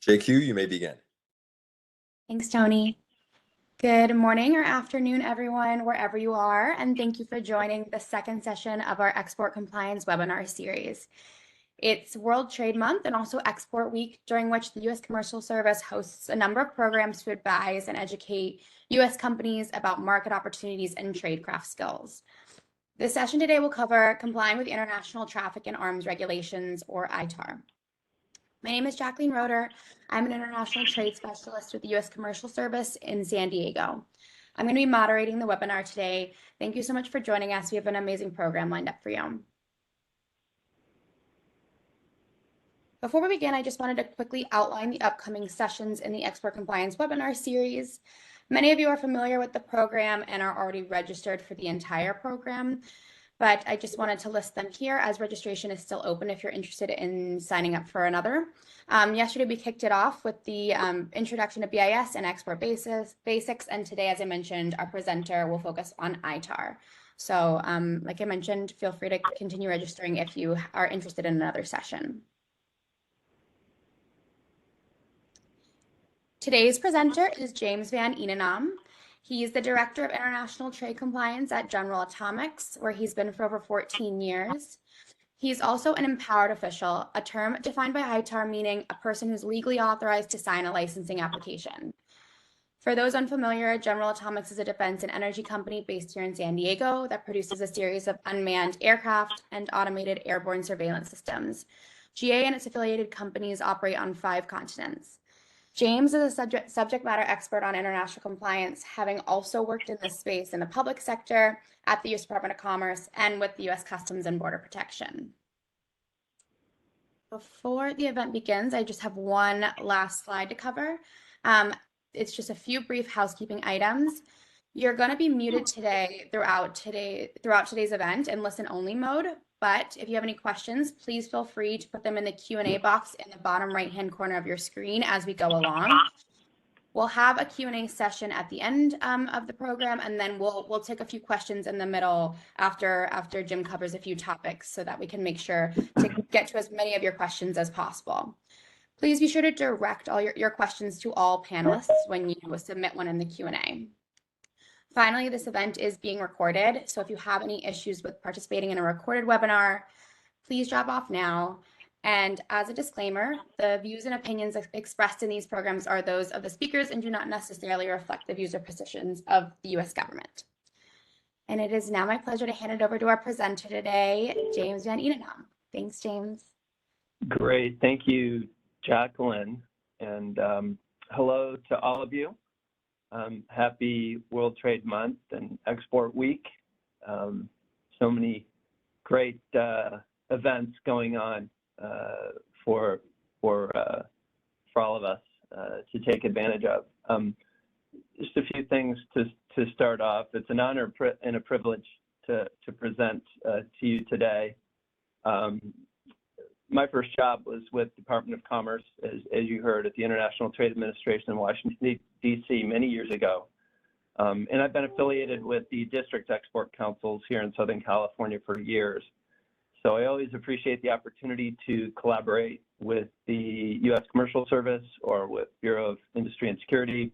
JQ, you may begin. Thanks, Tony. Good morning or afternoon, everyone, wherever you are, and thank you for joining the second session of our Export Compliance webinar series. It's World Trade Month and also Export Week, during which the U.S. Commercial Service hosts a number of programs to advise and educate U.S. companies about market opportunities and tradecraft skills. This session today will cover complying with international traffic in arms regulations, or ITAR. My name is Jacqueline Roeder. I'm an international trade specialist with the U.S. Commercial Service in San Diego. I'm going to be moderating the webinar today. Thank you so much for joining us. We have an amazing program lined up for you. Before we begin, I just wanted to quickly outline the upcoming sessions in the Export Compliance webinar series. Many of you are familiar with the program and are already registered for the entire program, but I just wanted to list them here as registration is still open if you're interested in signing up for another. Yesterday, we kicked it off with the introduction to BIS and export basics, and today, as I mentioned, our presenter will focus on ITAR. So like I mentioned, feel free to continue registering if you are interested in another session. Today's presenter is James Van Eenenaam. He's the Director of International Trade Compliance at General Atomics, where he's been for over 14 years. He's also an empowered official, a term defined by ITAR meaning a person who's legally authorized to sign a licensing application. For those unfamiliar, General Atomics is a defense and energy company based here in San Diego that produces a series of unmanned aircraft and automated airborne surveillance systems. GA and its affiliated companies operate on 5 continents. James is a subject matter expert on international compliance, having also worked in this space in the public sector, at the U.S. Department of Commerce, and with the U.S. Customs and Border Protection. Before the event begins, I just have one last slide to cover. It's just a few brief housekeeping items. You're going to be muted today throughout today's event in listen-only mode. But if you have any questions, please feel free to put them in the Q&A box in the bottom right-hand corner of your screen as we go along. We'll have a Q&A session at the end of the program, and then we'll take a few questions in the middle after Jim covers a few topics so that we can make sure to get to as many of your questions as possible. Please be sure to direct all your questions to all panelists when you submit one in the Q&A. Finally, this event is being recorded, so if you have any issues with participating in a recorded webinar, please drop off now. And as a disclaimer, the views and opinions expressed in these programs are those of the speakers and do not necessarily reflect the views or positions of the U.S. government. And it is now my pleasure to hand it over to our presenter today, James Van Eenenaam. Thanks, James. Great. Thank you, Jacqueline. And hello to all of you. Happy World Trade Month and Export Week. So many great events going on for all of us to take advantage of. Just a few things to start off. It's an honor and a privilege to present to you today. My first job was with Department of Commerce, as you heard, at the International Trade Administration in Washington, D.C. many years ago. And I've been affiliated with the district export councils here in Southern California for years. So I always appreciate the opportunity to collaborate with the U.S. Commercial Service or with Bureau of Industry and Security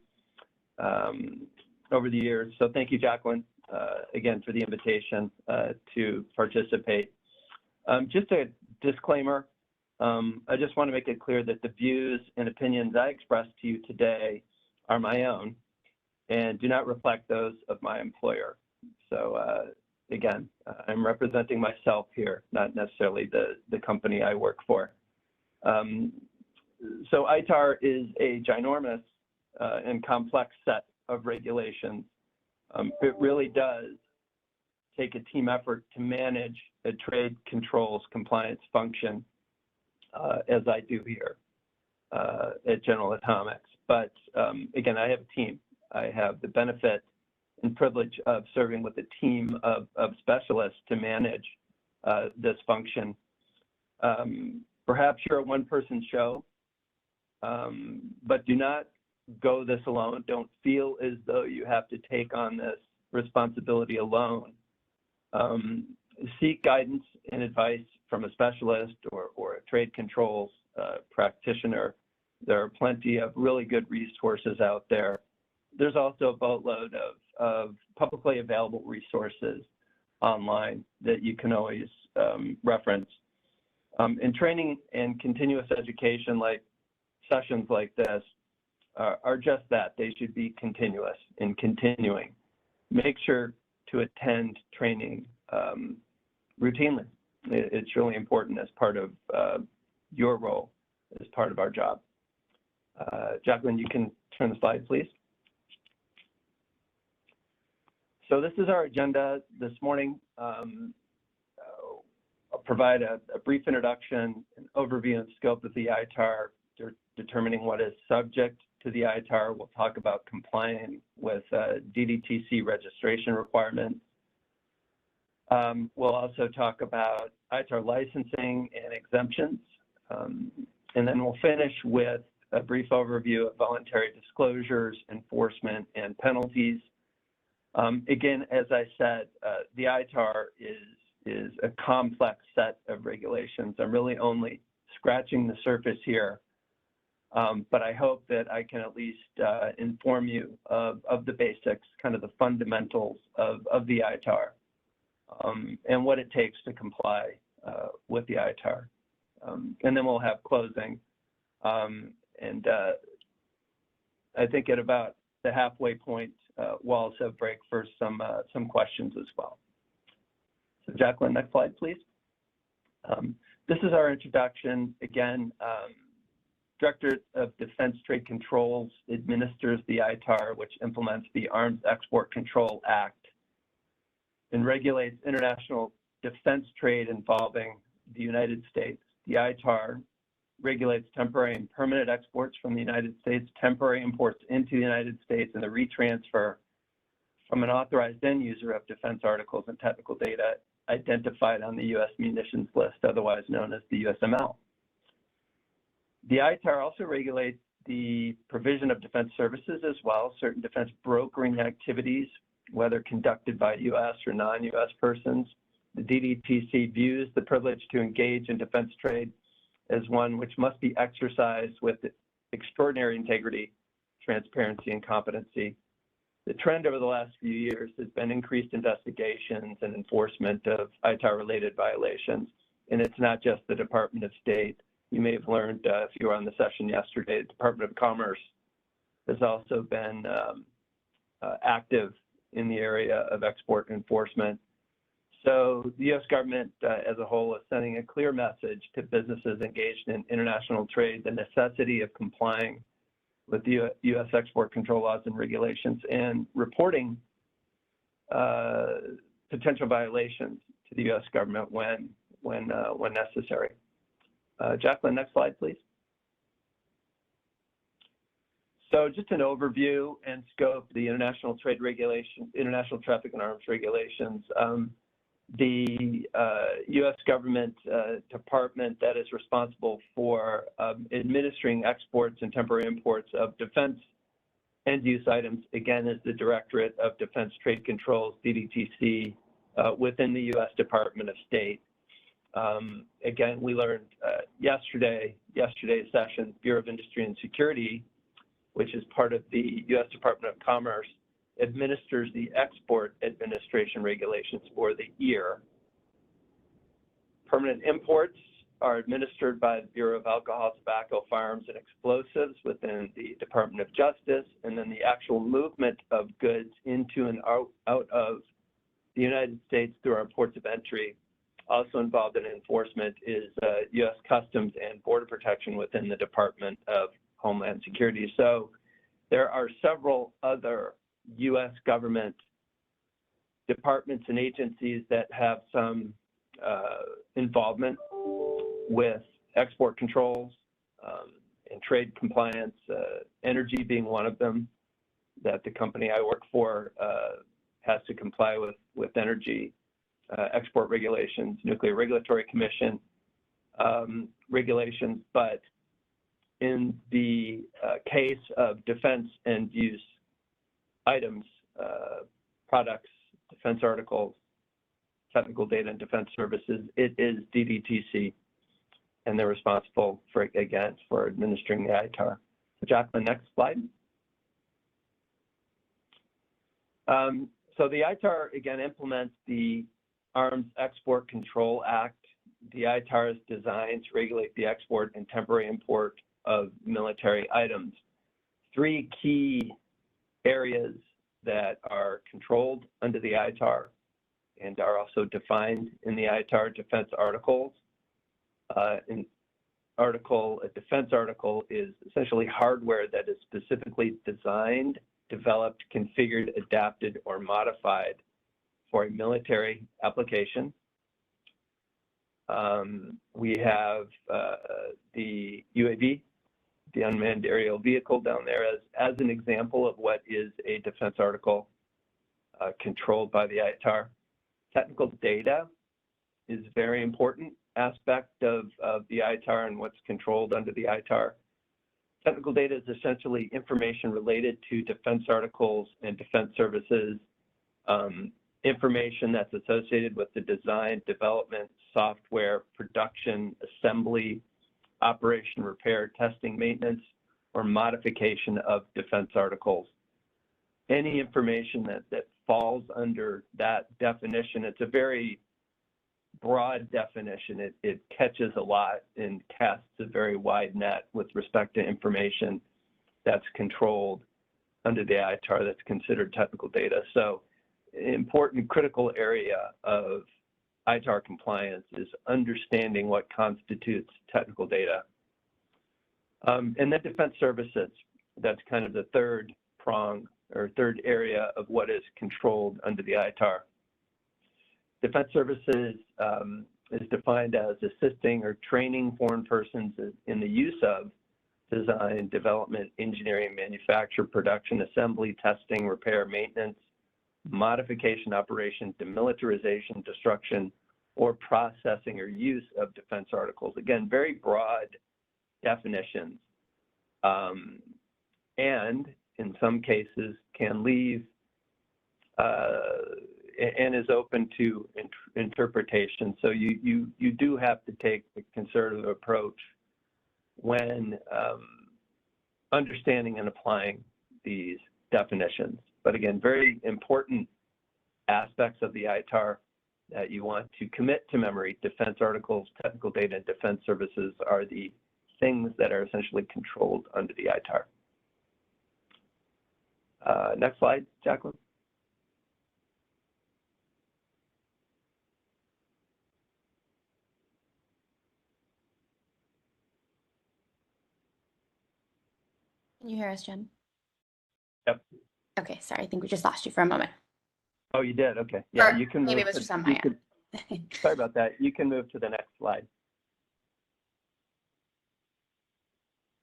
over the years. So thank you, Jacqueline, again, for the invitation to participate. Just a disclaimer, I just want to make it clear that the views and opinions I express to you today are my own and do not reflect those of my employer. So again, I'm representing myself here, not necessarily the company I work for. So ITAR is a ginormous and complex set of regulations. It really does take a team effort to manage a trade controls compliance function, as I do here at General Atomics. But again, I have a team. I have the benefit and privilege of serving with a team of specialists to manage this function. Perhaps you're a one-person show, but do not go this alone. Don't feel as though you have to take on this responsibility alone. Seek guidance and advice from a specialist or a trade controls practitioner There are plenty of really good resources out there. There's also a boatload of publicly available resources online that you can always reference. And training and continuous education, like sessions like this, are just that. They should be continuous and continuing. Make sure to attend training routinely. It's really important as part of your role, as part of our job. Jacqueline, you can turn the slide, please. So this is our agenda this morning. I'll provide a brief introduction, an overview and scope of the ITAR, determining what is subject to the ITAR. We'll talk about complying with DDTC registration requirements. We'll also talk about ITAR licensing and exemptions. And then we'll finish with a brief overview of voluntary disclosures, enforcement, and penalties. Again, as I said, the ITAR is a complex set of regulations. I'm really only scratching the surface here, but I hope that I can at least inform you of the basics, kind of the fundamentals of the ITAR, and what it takes to comply with the ITAR. And then we'll have closing. And I think at about the halfway point, we'll also break for some questions as well. So Jacqueline, next slide, please. This is our introduction. Again, Directorate of Defense Trade Controls administers the ITAR, which implements the Arms Export Control Act and regulates international defense trade involving the United States. The ITAR regulates temporary and permanent exports from the United States, temporary imports into the United States, and the retransfer from an authorized end user of defense articles and technical data identified on the U.S. Munitions List, otherwise known as the USML. The ITAR also regulates the provision of defense services as well, certain defense brokering activities, whether conducted by U.S. or non-U.S. persons. The DDTC views the privilege to engage in defense trade as one which must be exercised with extraordinary integrity, transparency, and competency. The trend over the last few years has been increased investigations and enforcement of ITAR-related violations, and it's not just the Department of State. You may have learned, if you were on the session yesterday, the Department of Commerce has also been active in the area of export enforcement. So the U.S. government as a whole is sending a clear message to businesses engaged in international trade, the necessity of complying with the U.S. export control laws and regulations and reporting potential violations to the U.S. government when necessary. Jacqueline, next slide, please. So just an overview and scope of the international trade regulations, international traffic and arms regulations. The U.S. government department that is responsible for administering exports and temporary imports of defense end-use items, again, is the Directorate of Defense Trade Controls, DDTC, within the U.S. Department of State. Again, we learned yesterday's session, Bureau of Industry and Security, which is part of the U.S. Department of Commerce, administers the Export Administration Regulations, or the EAR. Permanent imports are administered by the Bureau of Alcohol, Tobacco, Firearms, and Explosives within the Department of Justice, and then the actual movement of goods into and out of the United States through our ports of entry. Also involved in enforcement is U.S. Customs and Border Protection within the Department of Homeland Security. So there are several other U.S. government departments and agencies that have some involvement with export controls and trade compliance, energy being one of them, that the company I work for has to comply with energy export regulations, Nuclear Regulatory Commission regulations. But in the case of defense and use items, products, defense articles, technical data and defense services, it is DDTC. and they're responsible for, again, for administering the ITAR. So Jacqueline, next slide. So the ITAR, again, implements the Arms Export Control Act. The ITAR is designed to regulate the export and temporary import of military items. Three key areas that are controlled under the ITAR and are also defined in the ITAR defense articles. A defense article is essentially hardware that is specifically designed, developed, configured, adapted, or modified for a military application. We have the UAV, the unmanned aerial vehicle down there as an example of what is a defense article controlled by the ITAR. Technical data is a very important aspect of the ITAR and what's controlled under the ITAR. Technical data is essentially information related to defense articles and defense services, information that's associated with the design, development, software, production, assembly, operation, repair, testing, maintenance, or modification of defense articles. Any information that falls under that definition, it's a very broad definition. It catches a lot and casts a very wide net with respect to information that's controlled under the ITAR that's considered technical data. So an important critical area of ITAR compliance is understanding what constitutes technical data. And then defense services, that's kind of the third prong or third area of what is controlled under the ITAR. Defense services is defined as assisting or training foreign persons in the use of design, development, engineering, manufacture, production, assembly, testing, repair, maintenance, modification, operation, demilitarization, destruction, or processing or use of defense articles. Again, very broad definitions, and in some cases can leave and is open to interpretation. So you do have to take a conservative approach when understanding and applying these definitions. But again, very important aspects of the ITAR that you want to commit to memory. Defense articles, technical data, and defense services are the things that are essentially controlled under the ITAR. Next slide, Jacqueline. Can you hear us, Jim? Yep. Okay, sorry, I think we just lost you for a moment. Oh, you did? Okay. Yeah, Or you can move. maybe it was just on my end. Sorry about that. You can move to the next slide.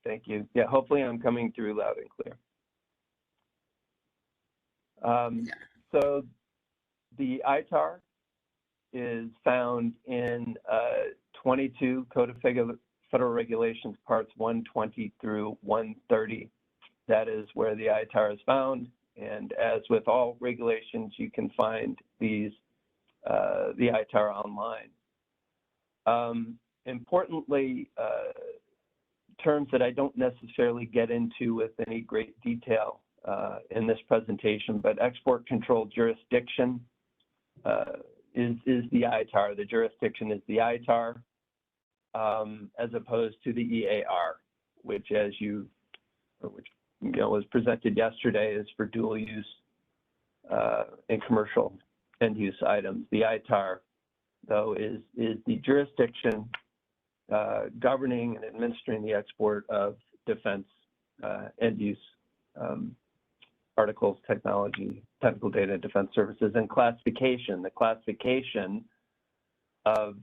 Thank you. Yeah, hopefully I'm coming through loud and clear. So the ITAR is found in 22 Code of Federal Regulations, parts 120 through 130. That is where the ITAR is found. And as with all regulations, you can find these, the ITAR online. Importantly, terms that I don't necessarily get into with any great detail in this presentation, but export control jurisdiction is the ITAR. The jurisdiction is the ITAR, as opposed to the EAR, which was presented yesterday is for dual use and commercial end use items. The ITAR, though, is the jurisdiction governing and administering the export of defense end use articles, technology, technical data, defense services, and classification. The classification of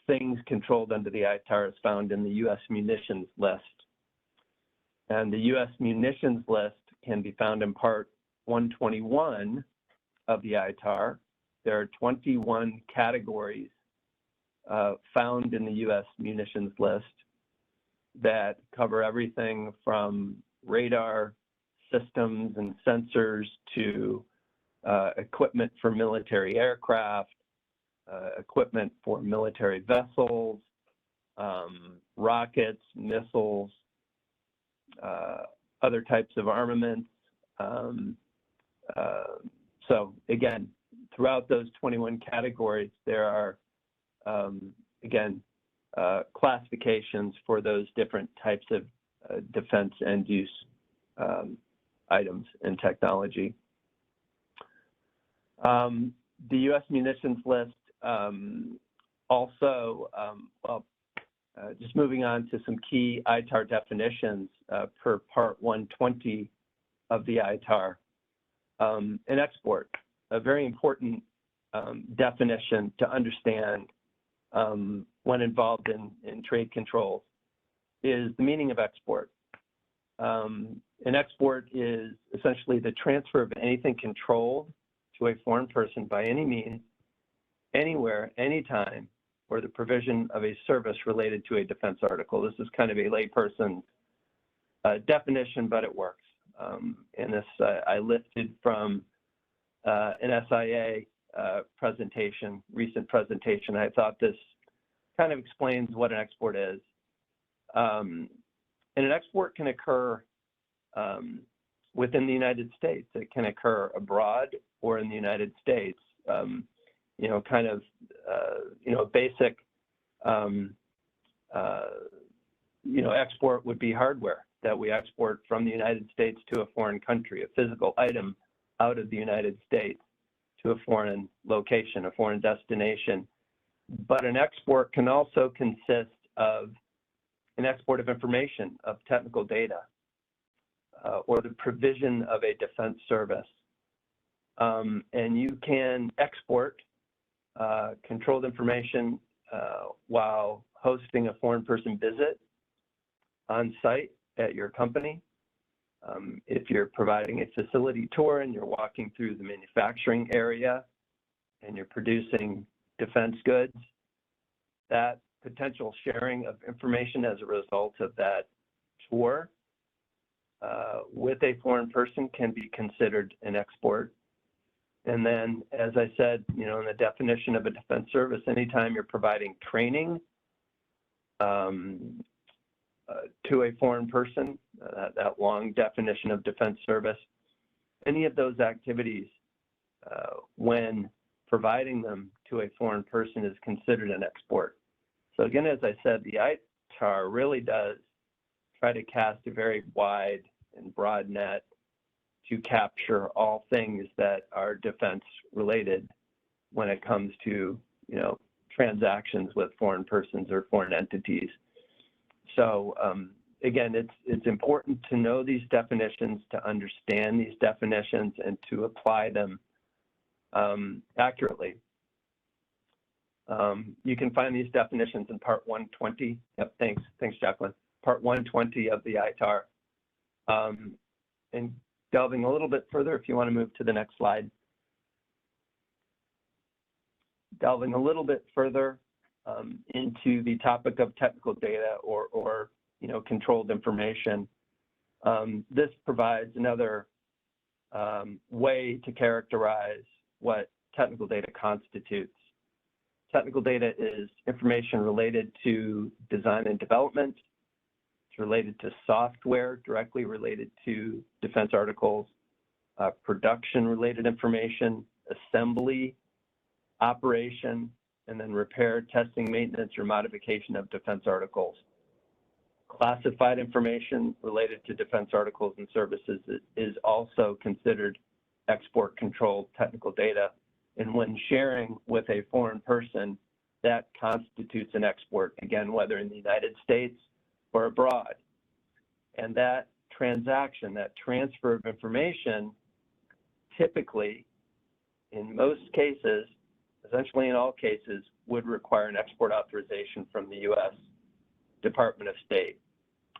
things controlled under the ITAR is found in the U.S. Munitions List. And the U.S. Munitions List can be found in Part 121 of the ITAR. There are 21 categories found in the U.S. Munitions List that cover everything from radar systems and sensors to equipment for military aircraft, equipment for military vessels, rockets, missiles, other types of armaments. So again, throughout those 21 categories, there are, again, classifications for those different types of defense end use items and technology. The U.S. Munitions List also, just moving on to some key ITAR definitions per Part 120 of the ITAR. An export, a very important definition to understand when involved in trade controls, is the meaning of export. An export is essentially the transfer of anything controlled to a foreign person by any means, anywhere, anytime, or the provision of a service related to a defense article. This is kind of a layperson definition, but it works. And this I lifted from an SIA presentation, recent presentation. I thought this kind of explains what an export is. And an export can occur within the United States. It can occur abroad or in the United States. You know, kind of, you know, basic, you know, export would be hardware that we export from the United States to a foreign country, a physical item out of the United States to a foreign location, a foreign destination. But an export can also consist of an export of information, of technical data, or the provision of a defense service. And you can export controlled information while hosting a foreign person visit on site at your company. If you're providing a facility tour and you're walking through the manufacturing area and you're producing defense goods, that potential sharing of information as a result of that tour with a foreign person can be considered an export. And then, as I said, you know, in the definition of a defense service, anytime you're providing training to a foreign person, that long definition of defense service, any of those activities, when providing them to a foreign person, is considered an export. So again, as I said, the ITAR really does try to cast a very wide and broad net to capture all things that are defense related when it comes to, you know, transactions with foreign persons or foreign entities. So again, it's important to know these definitions, to understand these definitions, and to apply them accurately. You can find these definitions in Part 120. Yep, thanks, Jacqueline. Part 120 of the ITAR. And delving a little bit further, if you want to move to the next slide. Delving a little bit further into the topic of technical data or you know, controlled information. This provides another way to characterize what technical data constitutes. Technical data is information related to design and development. It's related to software, directly related to defense articles, production-related information, assembly, operation, and then repair, testing, maintenance, or modification of defense articles. Classified information related to defense articles and services is also considered export-controlled technical data. And when sharing with a foreign person, that constitutes an export, again, whether in the United States or abroad. And that transaction, that transfer of information, typically, in most cases, essentially in all cases, would require an export authorization from the U.S. Department of State,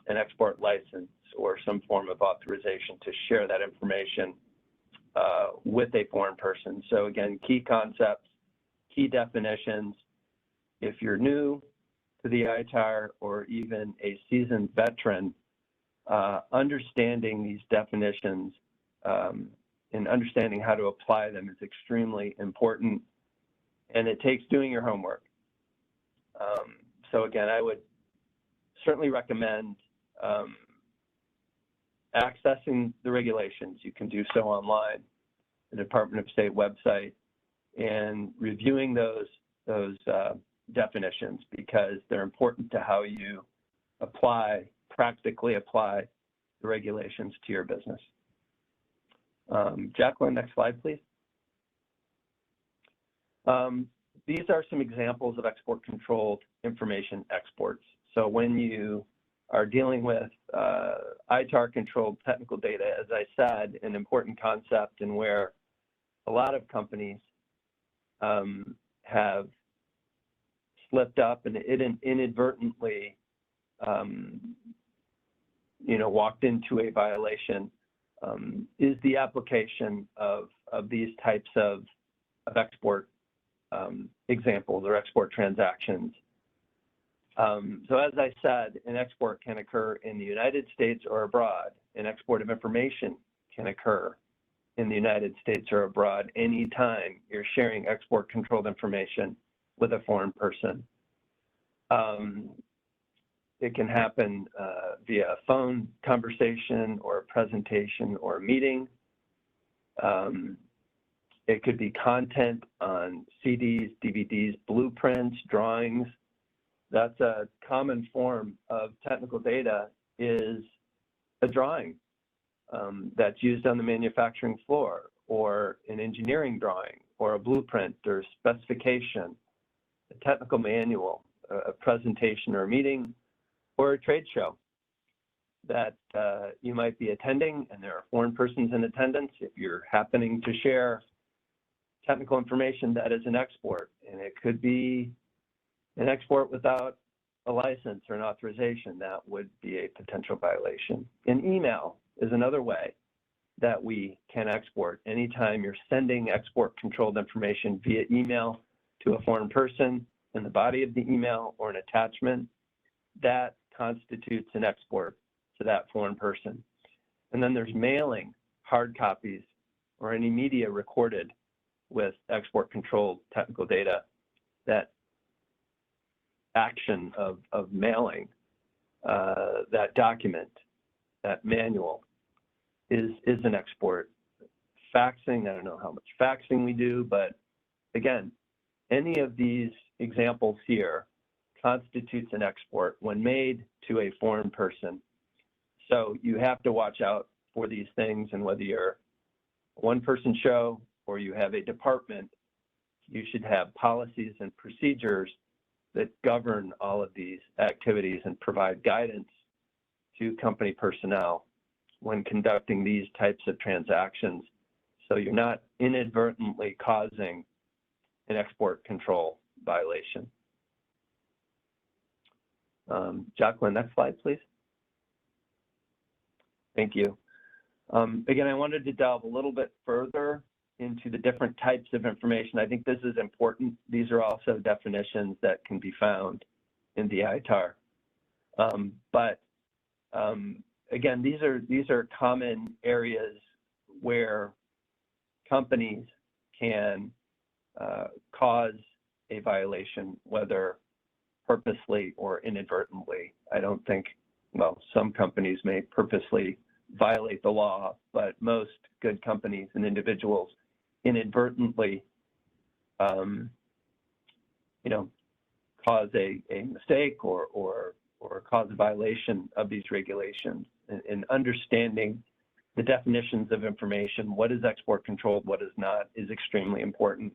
an export license, or some form of authorization to share that information with a foreign person. So again, key concepts, key definitions. If you're new to the ITAR or even a seasoned veteran, understanding these definitions and understanding how to apply them is extremely important, and it takes doing your homework. so again, I would certainly recommend accessing the regulations. You can do so online, the Department of State website, and reviewing those definitions, because they're important to how you practically apply the regulations to your business. Jacqueline, next slide, please. These are some examples of export-controlled information exports. So when you are dealing with ITAR-controlled technical data, as I said, an important concept, and where a lot of companies have slipped up and inadvertently, walked into a violation, is the application of these types of export examples or export transactions. So as I said, an export can occur in the United States or abroad. An export of information can occur in the United States or abroad anytime you're sharing export-controlled information with a foreign person. It can happen via a phone conversation or a presentation or a meeting. It could be content on CDs, DVDs, blueprints, drawings. That's a common form of technical data, is a drawing that's used on the manufacturing floor, or an engineering drawing, or a blueprint or specification, a technical manual, a presentation or a meeting, or a trade show that you might be attending, and there are foreign persons in attendance. If you're happening to share technical information, that is an export, and it could be an export without a license or an authorization. That would be a potential violation. An email is another way that we can export. Anytime you're sending export-controlled information via email to a foreign person, in the body of the email or an attachment, that constitutes an export to that foreign person. And then there's mailing hard copies or any media recorded with export-controlled technical data. That action of mailing that document, that manual, is an export. Faxing, I don't know how much faxing we do, but again, any of these examples here constitutes an export when made to a foreign person. So you have to watch out for these things, and whether you're a one-person show or you have a department, you should have policies and procedures that govern all of these activities and provide guidance to company personnel when conducting these types of transactions, so you're not inadvertently causing an export control violation. Jacqueline, next slide, please. Thank you. Again, I wanted to delve a little bit further into the different types of information. I think this is important. These are also definitions that can be found in the ITAR. Again, these are common areas where companies can cause a violation, whether purposely or inadvertently. I don't think, well, some companies may purposely violate the law, but most good companies and individuals inadvertently, cause a mistake or cause a violation of these regulations. And understanding the definitions of information, what is export controlled, what is not, is extremely important.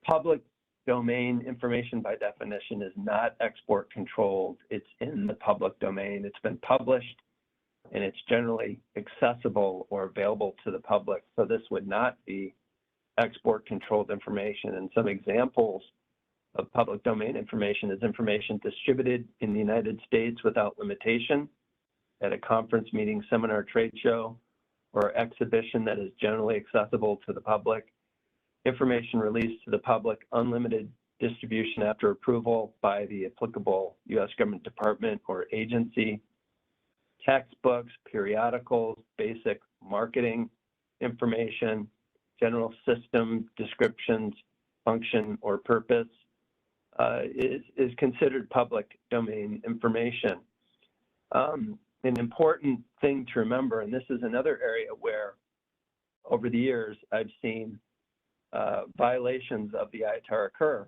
Public domain information by definition is not export controlled. It's in the public domain. It's been published and it's generally accessible or available to the public. So this would not be export controlled information. And some examples of public domain information is information distributed in the United States without limitation at a conference, meeting, seminar, trade show, or exhibition that is generally accessible to the public. Information released to the public, unlimited distribution after approval by the applicable U.S. government department or agency. Textbooks, periodicals, basic marketing information, general system descriptions, function or purpose, is considered public domain information. An important thing to remember, and this is another area where over the years I've seen violations of the ITAR occur.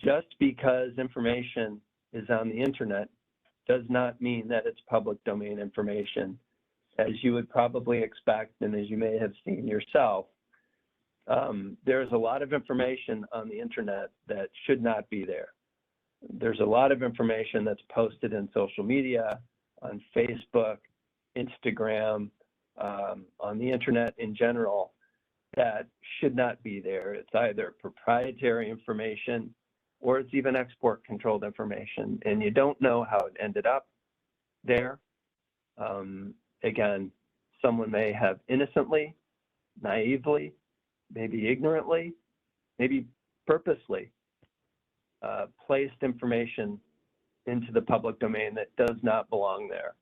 Just because information is on the internet does not mean that it's public domain information. As you would probably expect, and as you may have seen yourself, there's a lot of information on the internet that should not be there. There's a lot of information that's posted in social media, on Facebook, Instagram, on the internet in general, that should not be there. It's either proprietary information or it's even export controlled information, and you don't know how it ended up there. Again, someone may have innocently, naively, maybe ignorantly, maybe purposely placed information into the public domain that does not belong there.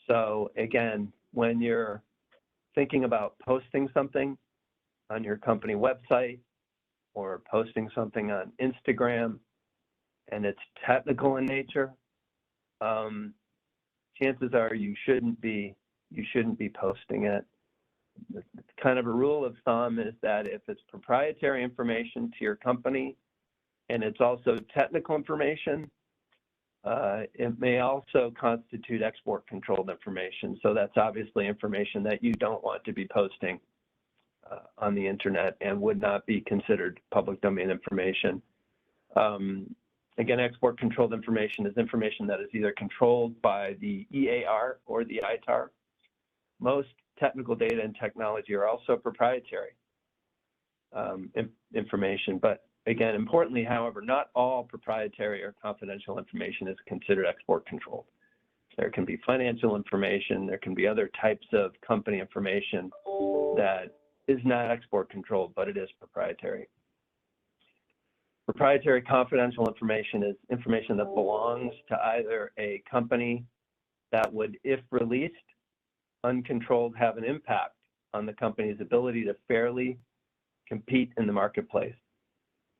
So again, when you're thinking about posting something on your company website or posting something on Instagram and it's technical in nature, chances are you shouldn't be posting it. Kind of a rule of thumb is that if it's proprietary information to your company and it's also technical information, it may also constitute export controlled information. So that's obviously information that you don't want to be posting on the internet and would not be considered public domain information. Again, export controlled information is information that is either controlled by the EAR or the ITAR. Most technical data and technology are also proprietary information, but again, importantly, however, not all proprietary or confidential information is considered export controlled. There can be financial information, there can be other types of company information that is not export controlled, but it is proprietary. Proprietary confidential information is information that belongs to either a company that would, if released, uncontrolled, have an impact on the company's ability to fairly compete in the marketplace.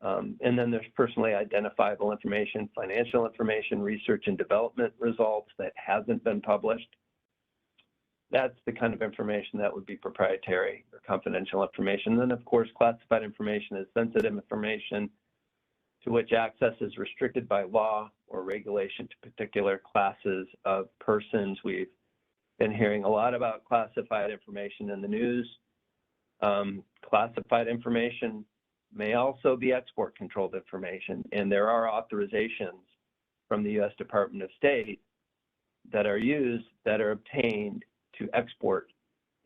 And then there's personally identifiable information, financial information, research and development results that hasn't been published. That's the kind of information that would be proprietary or confidential information. And then, of course, classified information is sensitive information to which access is restricted by law or regulation to particular classes of persons. We've been hearing a lot about classified information in the news. Classified information may also be export controlled information, and there are authorizations from the U.S. Department of State that are used, that are obtained to export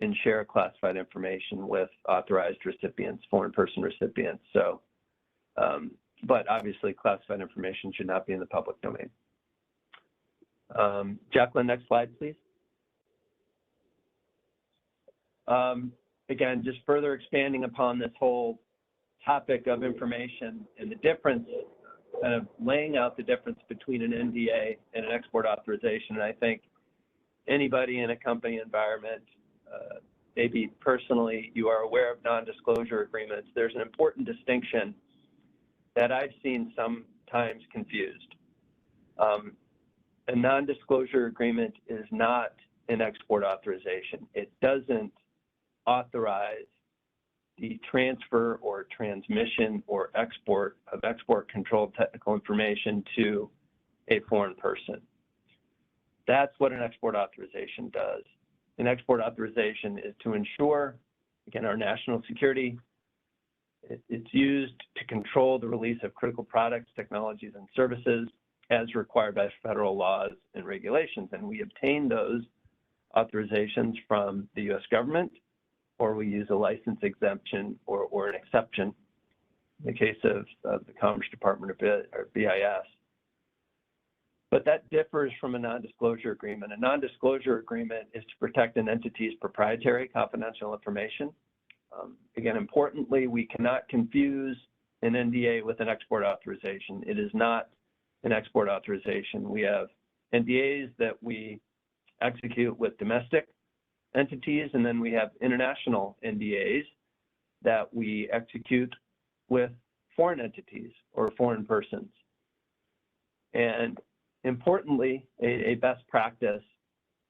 and share classified information with authorized recipients, foreign person recipients. So, but obviously classified information should not be in the public domain. Jacqueline, next slide, please. Again, just further expanding upon this whole topic of information and the difference, kind of laying out the difference between an NDA and an export authorization. And I think anybody in a company environment, maybe personally, you are aware of non-disclosure agreements. There's an important distinction that I've seen sometimes confused. A non-disclosure agreement is not an export authorization. It doesn't authorize the transfer or transmission or export of export controlled technical information to a foreign person. That's what an export authorization does. An export authorization is to ensure, again, our national security. It's used to control the release of critical products, technologies, and services as required by federal laws and regulations. And we obtain those authorizations from the U.S. government, or we use a license exemption or an exception in the case of the Commerce Department or BIS. But that differs from a non-disclosure agreement. A non-disclosure agreement is to protect an entity's proprietary confidential information. Again, importantly, we cannot confuse an NDA with an export authorization. It is not an export authorization. We have NDAs that we execute with domestic entities, and then we have international NDAs that we execute with foreign entities or foreign persons. And importantly, a best practice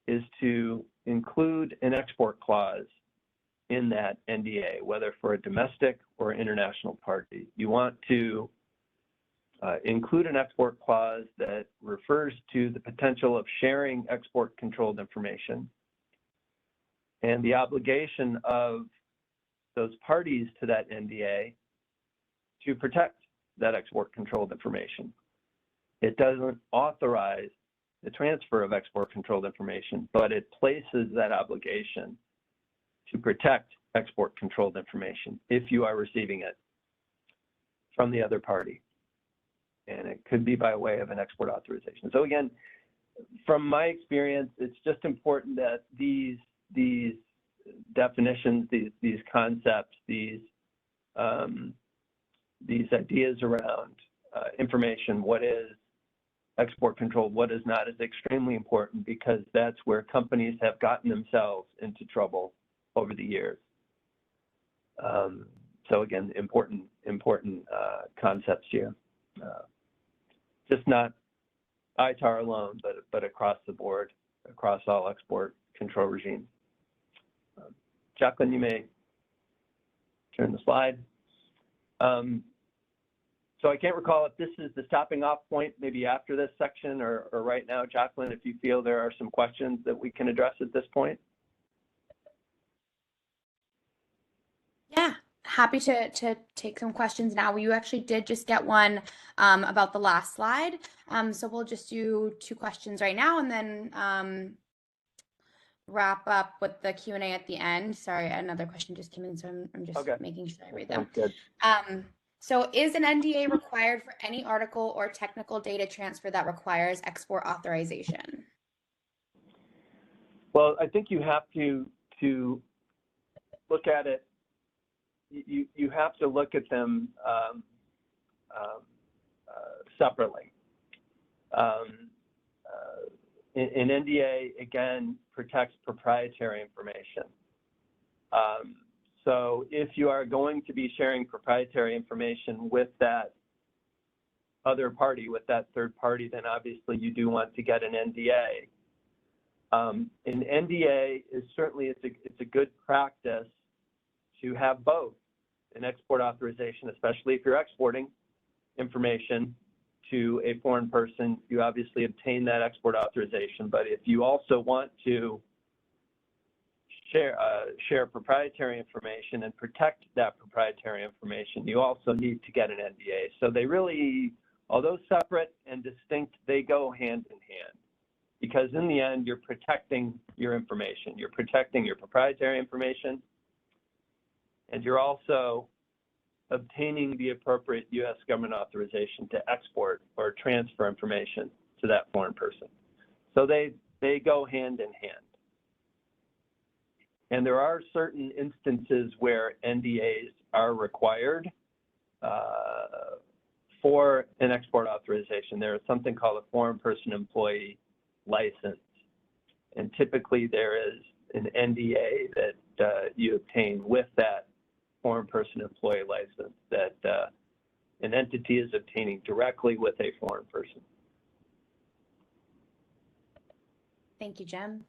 is to include an export clause in that NDA, whether for a domestic or international party. You want to include an export clause that refers to the potential of sharing export controlled information and the obligation of those parties to that NDA to protect that export controlled information. It doesn't authorize the transfer of export controlled information, but it places that obligation to protect export controlled information if you are receiving it from the other party. And it could be by way of an export authorization. So again, from my experience, it's just important that these definitions, these concepts, these ideas around information, what is export controlled, what is not, is extremely important, because that's where companies have gotten themselves into trouble over the years. So again, important concepts here. Just not ITAR alone, but across the board, across all export control regimes. Jacqueline, you may turn the slide. So I can't recall if this is the stopping off point, maybe after this section or right now, Jacqueline, if you feel there are some questions that we can address at this point. Yeah, happy to take some questions now. You actually did just get one about the last slide. So we'll just do 2 questions right now and then wrap up with the Q&A at the end. Sorry, another question just came in, so I'm just making sure I read them. Good. So is an NDA required for any article or technical data transfer that requires export authorization? Well, I think you have to look at it. You have to look at them separately. An NDA, again, protects proprietary information. So if you are going to be sharing proprietary information with that other party, with that third party, then obviously you do want to get an NDA. An NDA is certainly, it's a good practice to have both an export authorization, especially if you're exporting information to a foreign person. You obviously obtain that export authorization, but if you also want to share proprietary information and protect that proprietary information, you also need to get an NDA. So they really, although separate and distinct, they go hand in hand, because in the end, you're protecting your information. You're protecting your proprietary information, and you're also obtaining the appropriate U.S. government authorization to export or transfer information to that foreign person. So they go hand in hand. And there are certain instances where NDAs are required for an export authorization. There is something called a foreign person employee license. And typically there is an NDA that you obtain with that foreign person employee license that an entity is obtaining directly with a foreign person. Thank you, Jim.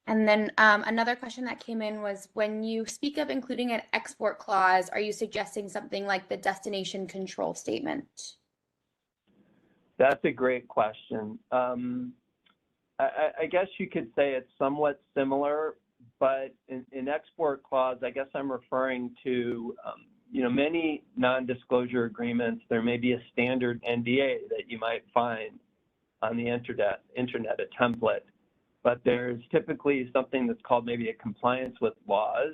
And then another question that came in was, when you speak of including an export clause, are you suggesting something like the destination control statement? That's a great question. I guess you could say it's somewhat similar, but in export clause, I guess I'm referring to, many non-disclosure agreements. There may be a standard NDA that you might find on the internet, a template. But there's typically something that's called maybe a compliance with laws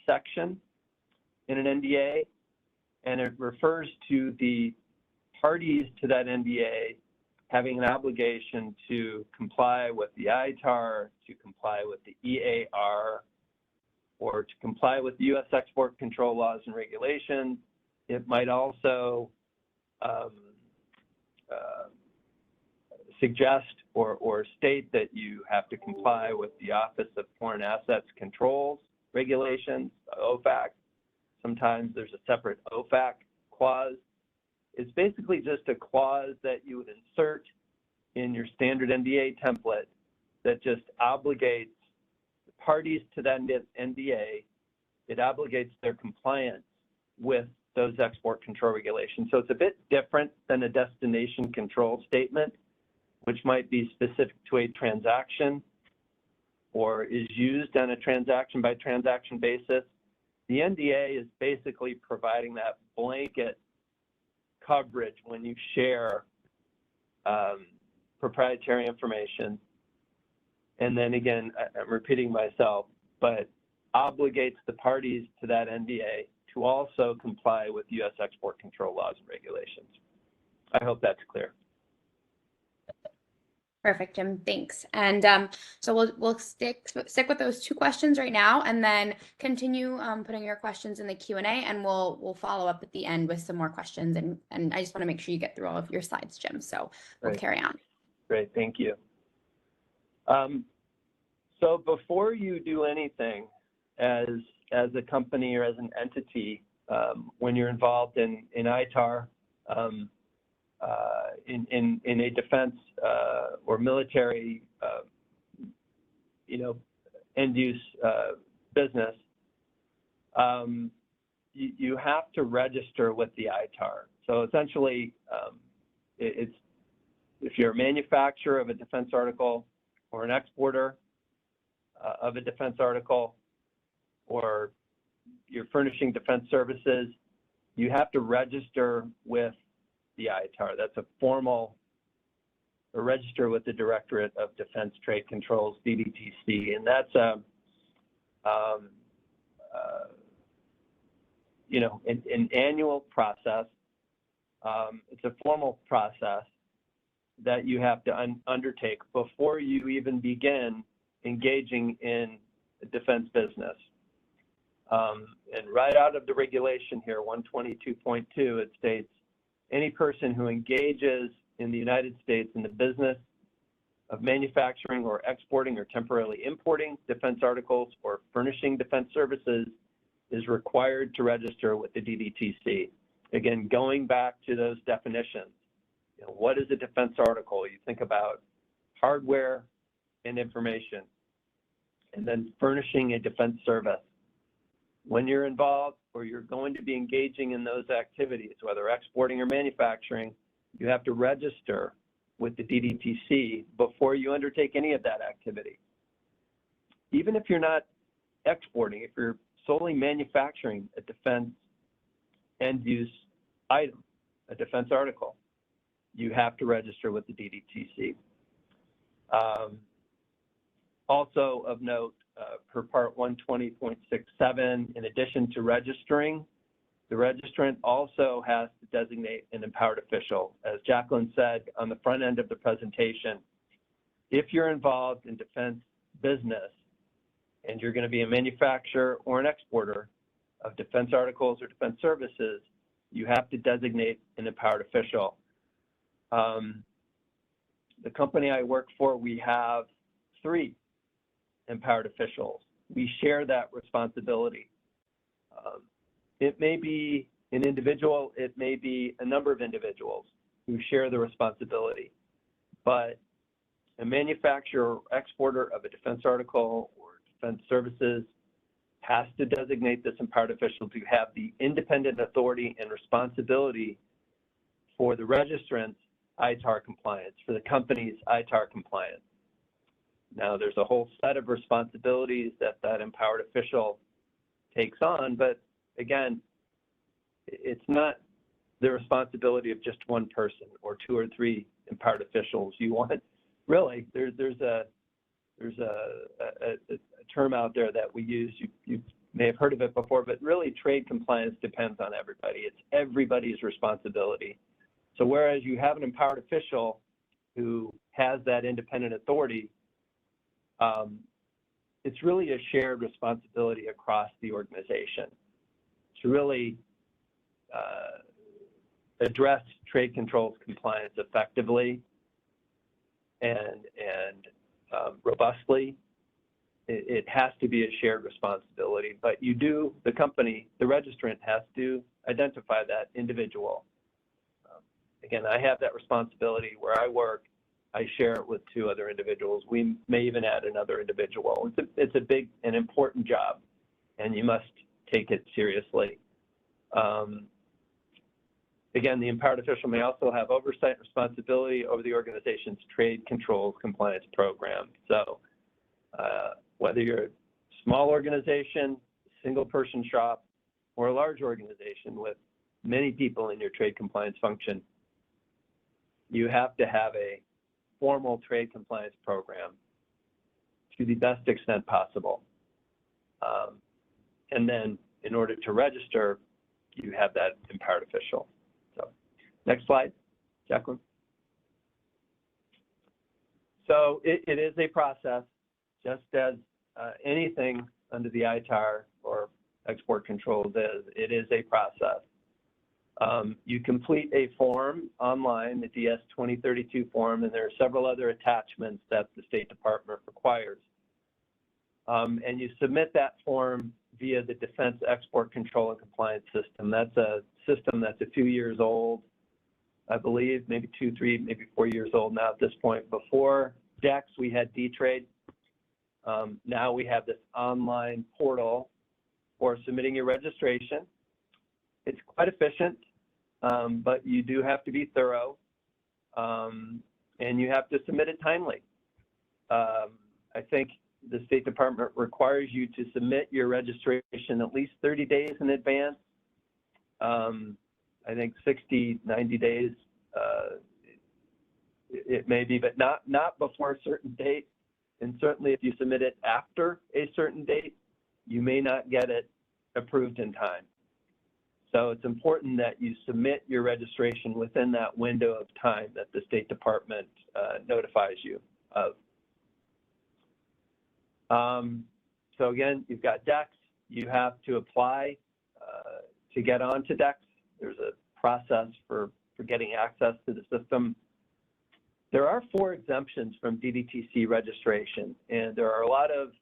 section in an NDA, and it refers to the parties to that NDA having an obligation to comply with the ITAR, to comply with the EAR, or to comply with the U.S. export control laws and regulations. It might also suggest or state that you have to comply with the Office of Foreign Assets Controls regulations, OFAC. Sometimes there's a separate OFAC clause. It's basically just a clause that you would insert in your standard NDA template that just obligates the parties to that NDA. It obligates their compliance with those export control regulations. So it's a bit different than a destination control statement, which might be specific to a transaction or is used on a transaction by transaction basis. The NDA is basically providing that blanket coverage when you share proprietary information. And then again, I'm repeating myself, but obligates the parties to that NDA to also comply with U.S. export control laws and regulations. I hope that's clear. Perfect, Jim. Thanks. And so we'll stick with those two questions right now, and then continue putting your questions in the Q&A, and we'll follow up at the end with some more questions. And I just want to make sure you get through all of your slides, Jim. So we'll carry on. Great, thank you. So before you do anything as a company or as an entity, when you're involved in ITAR, in a defense or military, end-use business, you have to register with the ITAR. So essentially, it's if you're a manufacturer of a defense article or an exporter of a defense article, or you're furnishing defense services, you have to register with the ITAR. That's a formal register with the Directorate of Defense Trade Controls, DDTC, and that's an annual process. It's a formal process that you have to undertake before you even begin engaging in defense business. And right out of the regulation here, 122.2, it states, any person who engages in the United States in the business of manufacturing or exporting or temporarily importing defense articles or furnishing defense services is required to register with the DDTC. Again, going back to those definitions, what is a defense article? You think about hardware and information, and then furnishing a defense service. When you're involved or you're going to be engaging in those activities, whether exporting or manufacturing, you have to register with the DDTC before you undertake any of that activity. Even if you're not exporting, if you're solely manufacturing a defense end-use item, a defense article, you have to register with the DDTC. Also of note, per part 120.67, in addition to registering, the registrant also has to designate an empowered official. As Jacqueline said on the front end of the presentation, if you're involved in defense business and you're going to be a manufacturer or an exporter of defense articles or defense services, you have to designate an empowered official. The company I work for, we have 3 empowered officials. We share that responsibility. It may be an individual, it may be a number of individuals who share the responsibility, but a manufacturer or exporter of a defense article or defense services has to designate this empowered official to have the independent authority and responsibility for the registrant's ITAR compliance, for the company's ITAR compliance. Now, there's a whole set of responsibilities that empowered official takes on, but again, it's not the responsibility of just one person or 2 or 3 empowered officials. You want, really, there's a term out there that we use, you may have heard of it before, but really trade compliance depends on everybody. It's everybody's responsibility. So whereas you have an empowered official who has that independent authority, it's really a shared responsibility across the organization to really address trade controls compliance effectively and robustly it has to be a shared responsibility, but you do, the company, the registrant has to identify that individual. Again, I have that responsibility where I work. I share it with 2 other individuals. We may even add another individual. It's a big and important job, and you must take it seriously. Again, the empowered official may also have oversight and responsibility over the organization's trade controls compliance program. So whether you're a small organization, single person shop, or a large organization with many people in your trade compliance function, you have to have a formal trade compliance program to the best extent possible. And then in order to register, you have that empowered official. So next slide, Jacqueline. So it is a process, just as anything under the ITAR or export controls is. It is a process. You complete a form online, the DS 2032 form, and there are several other attachments that the State Department requires. And you submit that form via the Defense Export Control and Compliance System. That's a system that's a few years old, I believe, maybe 2, 3, maybe 4 years old now at this point. Before DEX, we had D-Trade. Now we have this online portal for submitting your registration. It's quite efficient, but you do have to be thorough, and you have to submit it timely. I think the State Department requires you to submit your registration at least 30 days in advance. I think 60, 90 days it may be, but not before a certain date. And certainly if you submit it after a certain date, you may not get it approved in time. So it's important that you submit your registration within that window of time that the State Department notifies you of. So again, you've got DEX. You have to apply to get onto DEX. There's a process for getting access to the system. There are 4 exemptions from DDTC registration, and there are a lot of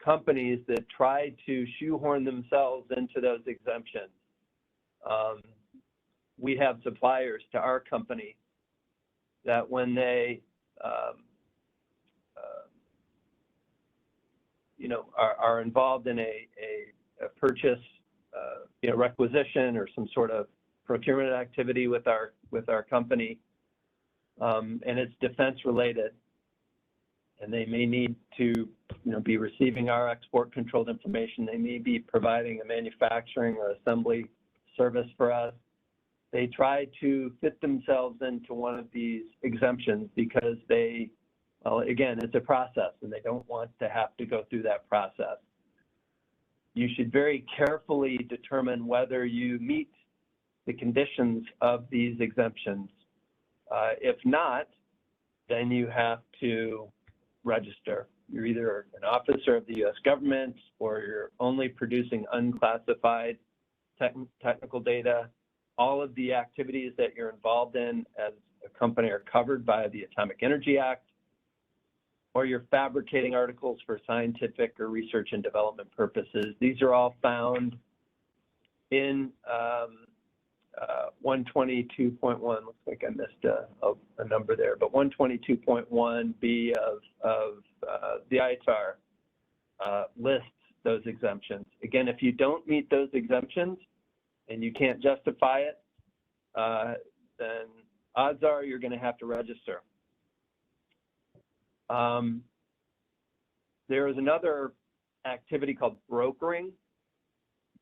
companies that try to shoehorn themselves into those exemptions. We have suppliers to our company that when they are involved in a purchase, requisition or some sort of procurement activity with our company, and it's defense related, and they may need to be receiving our export controlled information. They may be providing a manufacturing or assembly service for us. They try to fit themselves into one of these exemptions because they, well, again, it's a process and they don't want to have to go through that process. You should very carefully determine whether you meet the conditions of these exemptions. If not, then you have to register. You're either an officer of the U.S. government or you're only producing unclassified technical data. All of the activities that you're involved in as a company are covered by the Atomic Energy Act, or you're fabricating articles for scientific or research and development purposes. These are all found in 122.1, looks like I missed a number there, but 122.1B of the ITAR lists those exemptions. Again, if you don't meet those exemptions and you can't justify it, then odds are you're going to have to register. There is another activity called brokering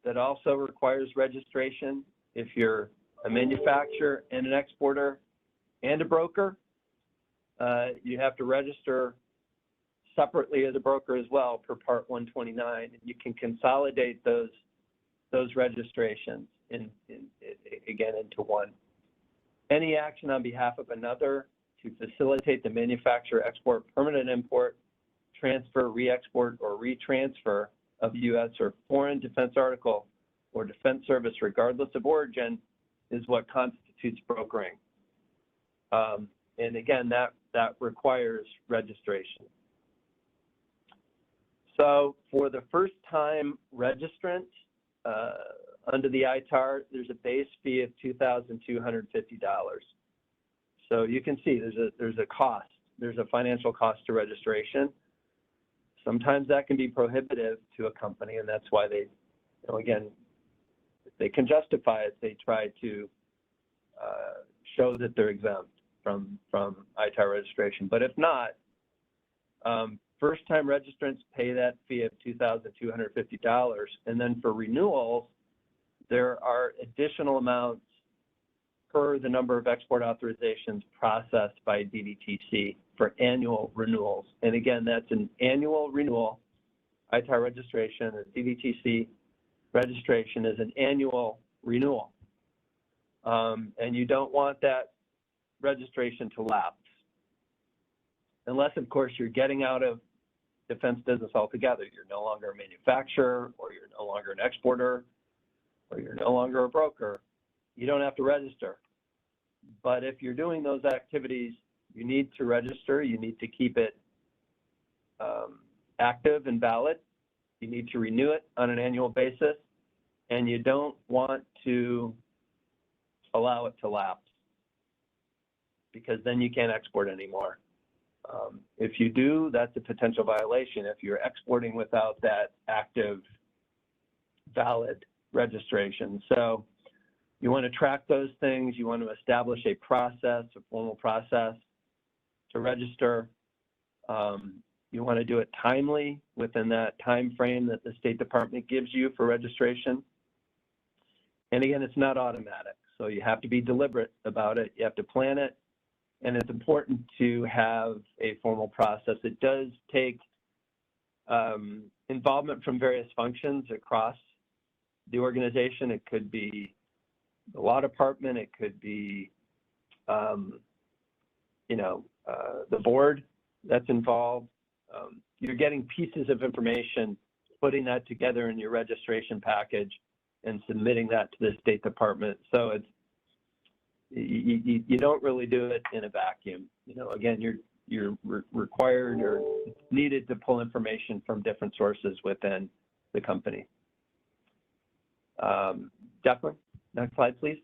that also requires registration. If you're a manufacturer and an exporter and a broker, you have to register separately as a broker as well per Part 129. And you can consolidate those registrations again into one. Any action on behalf of another to facilitate the manufacture, export, permanent import, transfer, re-export, or retransfer of U.S. or foreign defense article or defense service, regardless of origin, is what constitutes brokering. And again, that requires registration. So for the first-time registrant under the ITAR, there's a base fee of $2,250. So you can see there's a cost. There's a financial cost to registration. Sometimes that can be prohibitive to a company, and that's why they, you know, again, if they can justify it, they try to show that they're exempt from ITAR registration. But if not, first-time registrants pay that fee of $2,250, and then for renewals, there are additional amounts per the number of export authorizations processed by DDTC for annual renewals. And again, that's an annual renewal. ITAR registration or DDTC registration is an annual renewal. And you don't want that registration to lapse. Unless, of course, you're getting out of defense business altogether. You're no longer a manufacturer, or you're no longer an exporter, or you're no longer a broker. You don't have to register. But if you're doing those activities, you need to register. You need to keep it active and valid. You need to renew it on an annual basis. And you don't want to allow it to lapse, because then you can't export anymore. If you do, that's a potential violation if you're exporting without that active, valid registration. So you want to track those things. You want to establish a process, a formal process to register. You want to do it timely within that time frame that the State Department gives you for registration. And again, it's not automatic, so you have to be deliberate about it. You have to plan it, and it's important to have a formal process. It does take involvement from various functions across the organization. It could be the law department. It could be, the board that's involved. You're getting pieces of information, putting that together in your registration package, and submitting that to the State Department. So it's you don't really do it in a vacuum. You know, again, you're required or needed to pull information from different sources within the company. Jacqueline, next slide, please.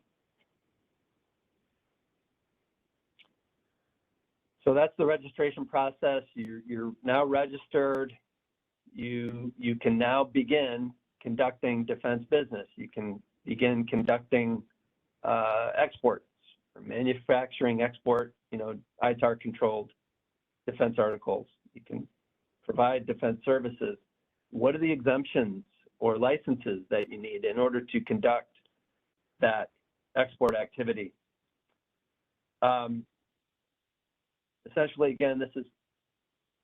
So that's the registration process. You're now registered. You can now begin conducting defense business. You can begin conducting exports or manufacturing export, ITAR controlled defense articles. You can provide defense services. What are the exemptions or licenses that you need in order to conduct that export activity? Essentially, again, this is,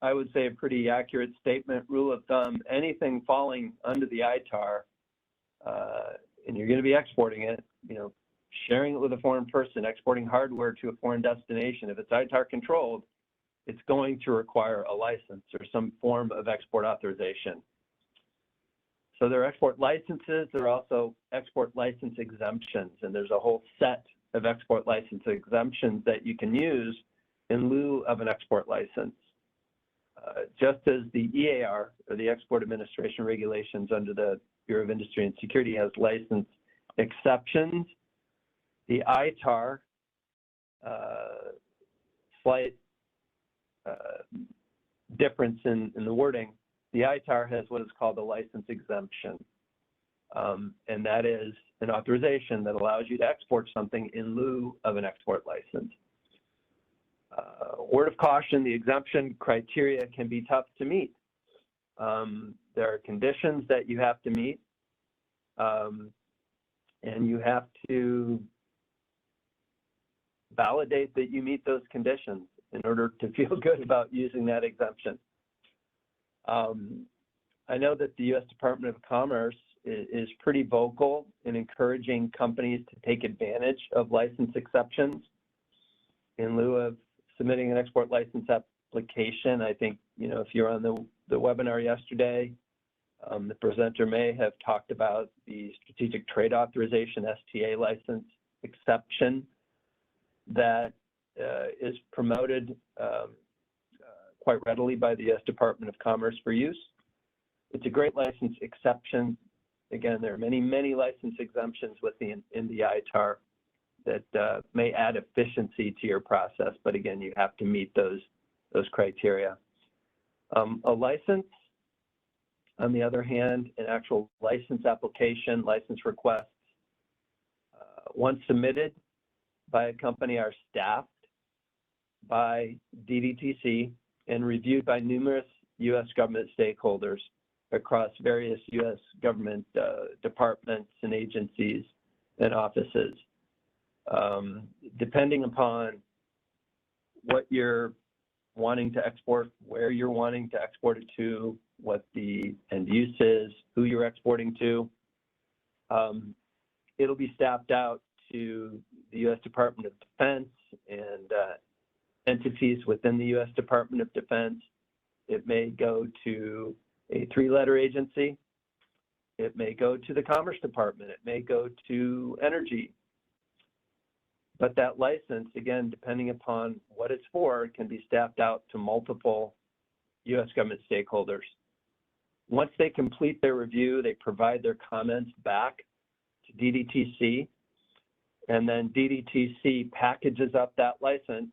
I would say, a pretty accurate statement. Rule of thumb: anything falling under the ITAR, and you're going to be exporting it, sharing it with a foreign person, exporting hardware to a foreign destination, if it's ITAR controlled, it's going to require a license or some form of export authorization. So there are export licenses. There are also export license exemptions, and there's a whole set of export license exemptions that you can use in lieu of an export license. Just as the EAR, or the Export Administration Regulations under the Bureau of Industry and Security, has license exceptions, the ITAR, slight difference in the wording, the ITAR has what is called a license exemption. And that is an authorization that allows you to export something in lieu of an export license. Word of caution: the exemption criteria can be tough to meet. There are conditions that you have to meet, and you have to validate that you meet those conditions in order to feel good about using that exemption. I know that the U.S. Department of Commerce is pretty vocal in encouraging companies to take advantage of license exceptions in lieu of submitting an export license application. I think, if you're on the webinar yesterday, the presenter may have talked about the Strategic Trade Authorization, STA license exception that is promoted quite readily by the U.S. Department of Commerce for use. It's a great license exception. Again, there are many, many license exemptions in the ITAR that may add efficiency to your process, but again, you have to meet those criteria. A license, on the other hand, an actual license application, license requests, once submitted by a company, are staffed by DDTC and reviewed by numerous U.S. government stakeholders across various U.S. government departments and agencies and offices. Depending upon what you're wanting to export, where you're wanting to export it to, what the end use is, who you're exporting to, it'll be staffed out to the U.S. Department of Defense and entities within the U.S. Department of Defense. It may go to a 3-letter agency. It may go to the Commerce Department. It may go to Energy. But that license, again, depending upon what it's for, can be staffed out to multiple U.S. government stakeholders. Once they complete their review, they provide their comments back to DDTC, and then DDTC packages up that license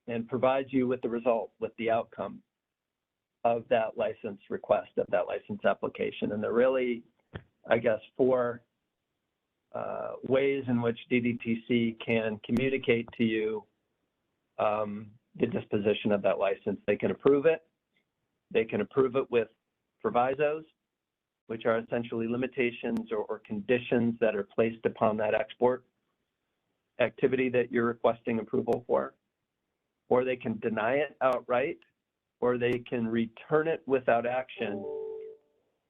and provides you with the result, with the outcome of that license request, of that license application. And there are really, I guess, 4 ways in which DDTC can communicate to you the disposition of that license. They can approve it. They can approve it with provisos, which are essentially limitations or conditions that are placed upon that export activity that you're requesting approval for. Or they can deny it outright, or they can return it without action.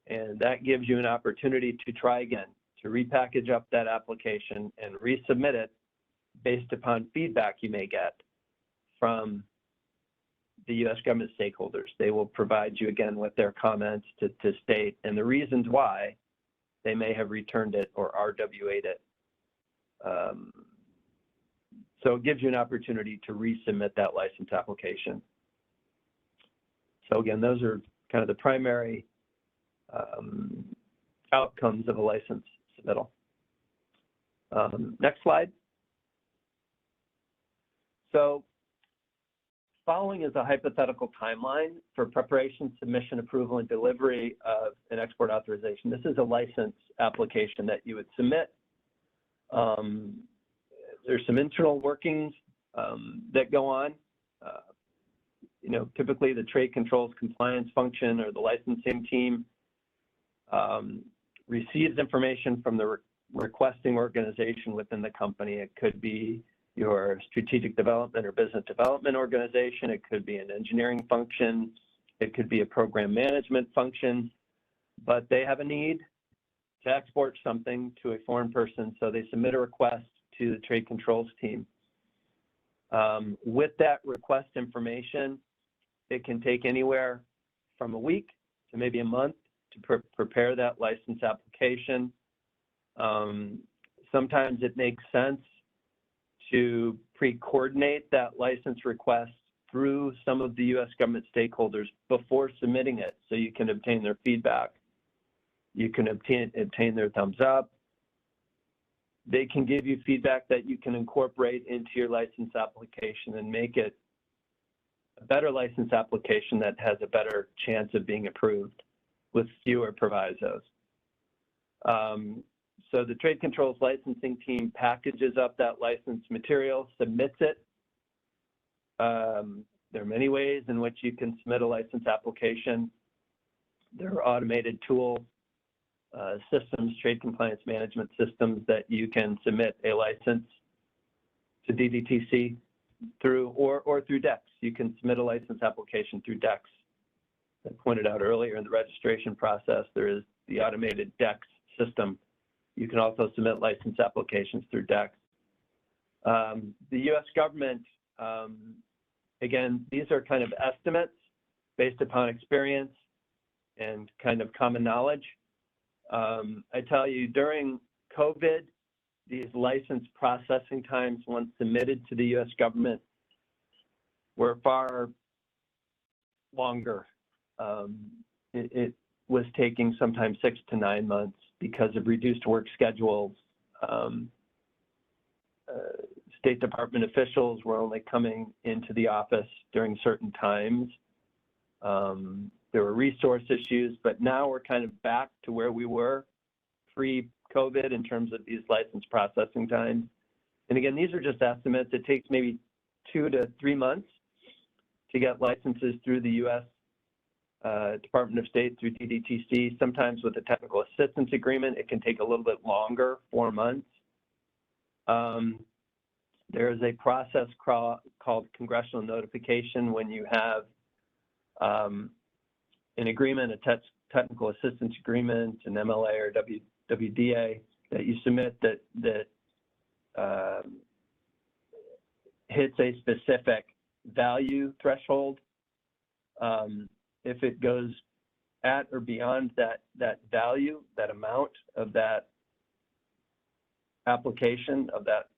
And that gives you an opportunity to try again, to repackage up that application and resubmit it based upon feedback you may get from the U.S. government stakeholders. They will provide you again with their comments to state and the reasons why they may have returned it or RWA'd it. So it gives you an opportunity to resubmit that license application. So again, those are kind of the primary outcomes of a license submittal. Next slide. So following is a hypothetical timeline for preparation, submission, approval, and delivery of an export authorization. This is a license application that you would submit. There's some internal workings that go on. Typically the trade controls compliance function or the licensing team receives information from the requesting organization within the company. It could be your strategic development or business development organization. It could be an engineering function. It could be a program management function, but they have a need to export something to a foreign person, so they submit a request to the trade controls team. With that request information, it can take anywhere from a week to maybe a month to prepare that license application. Sometimes it makes sense to pre-coordinate that license request through some of the U.S. government stakeholders before submitting it, so you can obtain their feedback. You can obtain their thumbs up. They can give you feedback that you can incorporate into your license application and make it a better license application that has a better chance of being approved with fewer provisos. So the trade controls licensing team packages up that license material, submits it. There are many ways in which you can submit a license application. There are automated tools, systems, trade compliance management systems that you can submit a license to DDTC through, or through DEX. You can submit a license application through DEX. I pointed out earlier in the registration process, there is the automated DEX system. You can also submit license applications through DEX. The U.S. government, again, these are kind of estimates based upon experience and kind of common knowledge. I tell you, during COVID, these license processing times once submitted to the U.S. government were far longer. it was taking sometimes 6 to 9 months because of reduced work schedules. State Department officials were only coming into the office during certain times. There were resource issues, but now we're kind of back to where we were pre-COVID in terms of these license processing times. And again, these are just estimates. It takes maybe 2 to 3 months to get licenses through the U.S. Department of State, through DDTC. Sometimes with a technical assistance agreement, it can take a little bit longer, 4 months. There is a process called congressional notification when you have an agreement, a technical assistance agreement, an MLA or WDA that you submit that hits a specific value threshold. If it goes at or beyond that value, that amount of that application of that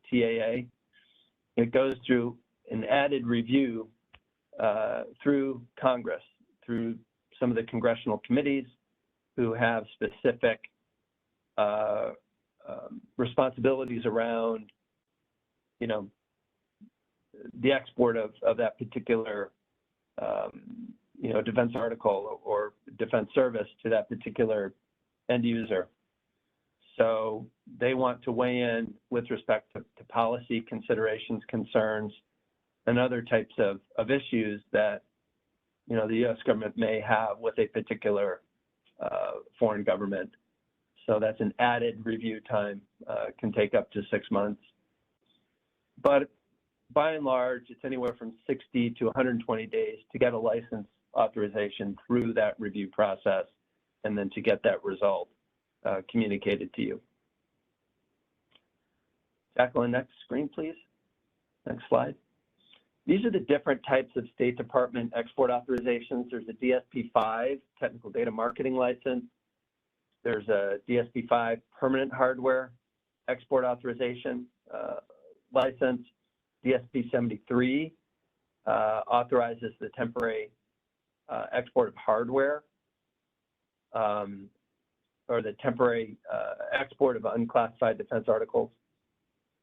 TAA, it goes through an added review through Congress, through some of the congressional committees who have specific responsibilities around, you know, the export of that particular, you know, defense article or defense service to that particular end user. So they want to weigh in with respect to policy considerations, concerns, and other types of issues that, you know, the U.S. government may have with a particular foreign government. So that's an added review time, can take up to 6 months. But by and large, it's anywhere from 60 to 120 days to get a license authorization through that review process and then to get that result communicated to you. Jacqueline, next screen, please. Next slide. These are the different types of State Department export authorizations. There's a DSP-5, Technical Data Marketing License. There's a DSP-5 Permanent Hardware Export Authorization license. DSP-73 authorizes the temporary export of hardware or the temporary export of unclassified defense articles.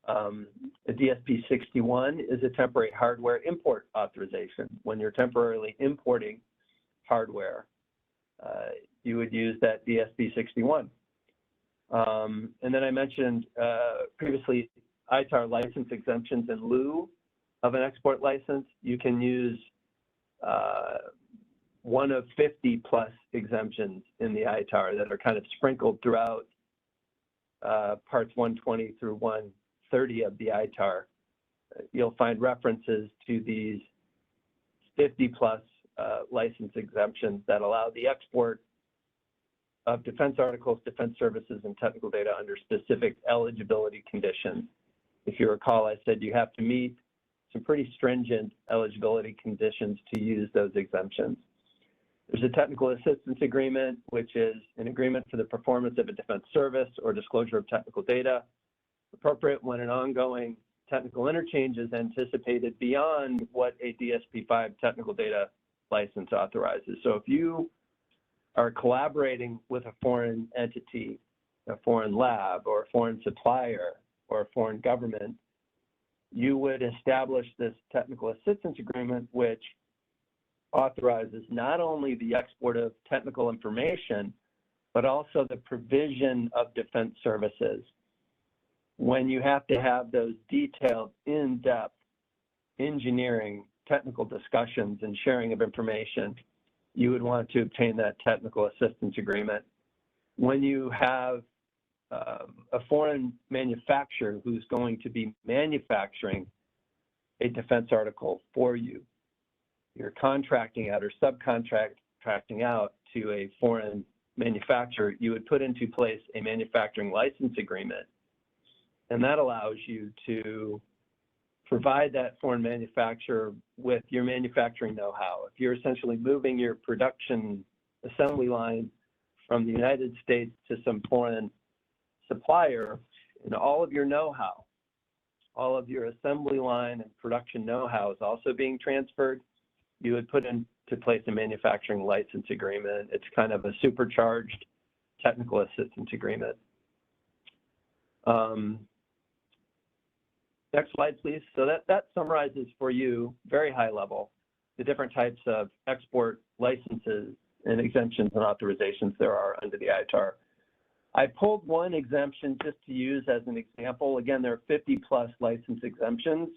The DSP-61 is a temporary hardware import authorization. When you're temporarily importing hardware, you would use that DSP-61. And then I mentioned previously ITAR license exemptions in lieu of an export license. You can use one of 50 plus exemptions in the ITAR that are kind of sprinkled throughout parts 120 through 130 of the ITAR. You'll find references to these 50 plus license exemptions that allow the export of defense articles, defense services, and technical data under specific eligibility conditions. If you recall, I said you have to meet some pretty stringent eligibility conditions to use those exemptions. There's a technical assistance agreement, which is an agreement for the performance of a defense service or disclosure of technical data, appropriate when an ongoing technical interchange is anticipated beyond what a DSP-5 technical data license authorizes. So if you are collaborating with a foreign entity, a foreign lab, or a foreign supplier, or a foreign government, you would establish this technical assistance agreement, which authorizes not only the export of technical information, but also the provision of defense services. When you have to have those detailed, in-depth engineering, technical discussions and sharing of information, you would want to obtain that technical assistance agreement. When you have a foreign manufacturer who's going to be manufacturing a defense article for you, you're contracting out or subcontracting out to a foreign manufacturer, you would put into place a manufacturing license agreement. And that allows you to provide that foreign manufacturer with your manufacturing know-how. If you're essentially moving your production assembly line from the United States to some foreign supplier, and all of your know-how, all of your assembly line and production know-how is also being transferred, you would put into to place a manufacturing license agreement. It's kind of a supercharged technical assistance agreement. Next slide, please. So that summarizes for you, very high level, the different types of export licenses and exemptions and authorizations there are under the ITAR. I pulled one exemption just to use as an example. Again, there are 50+ license exemptions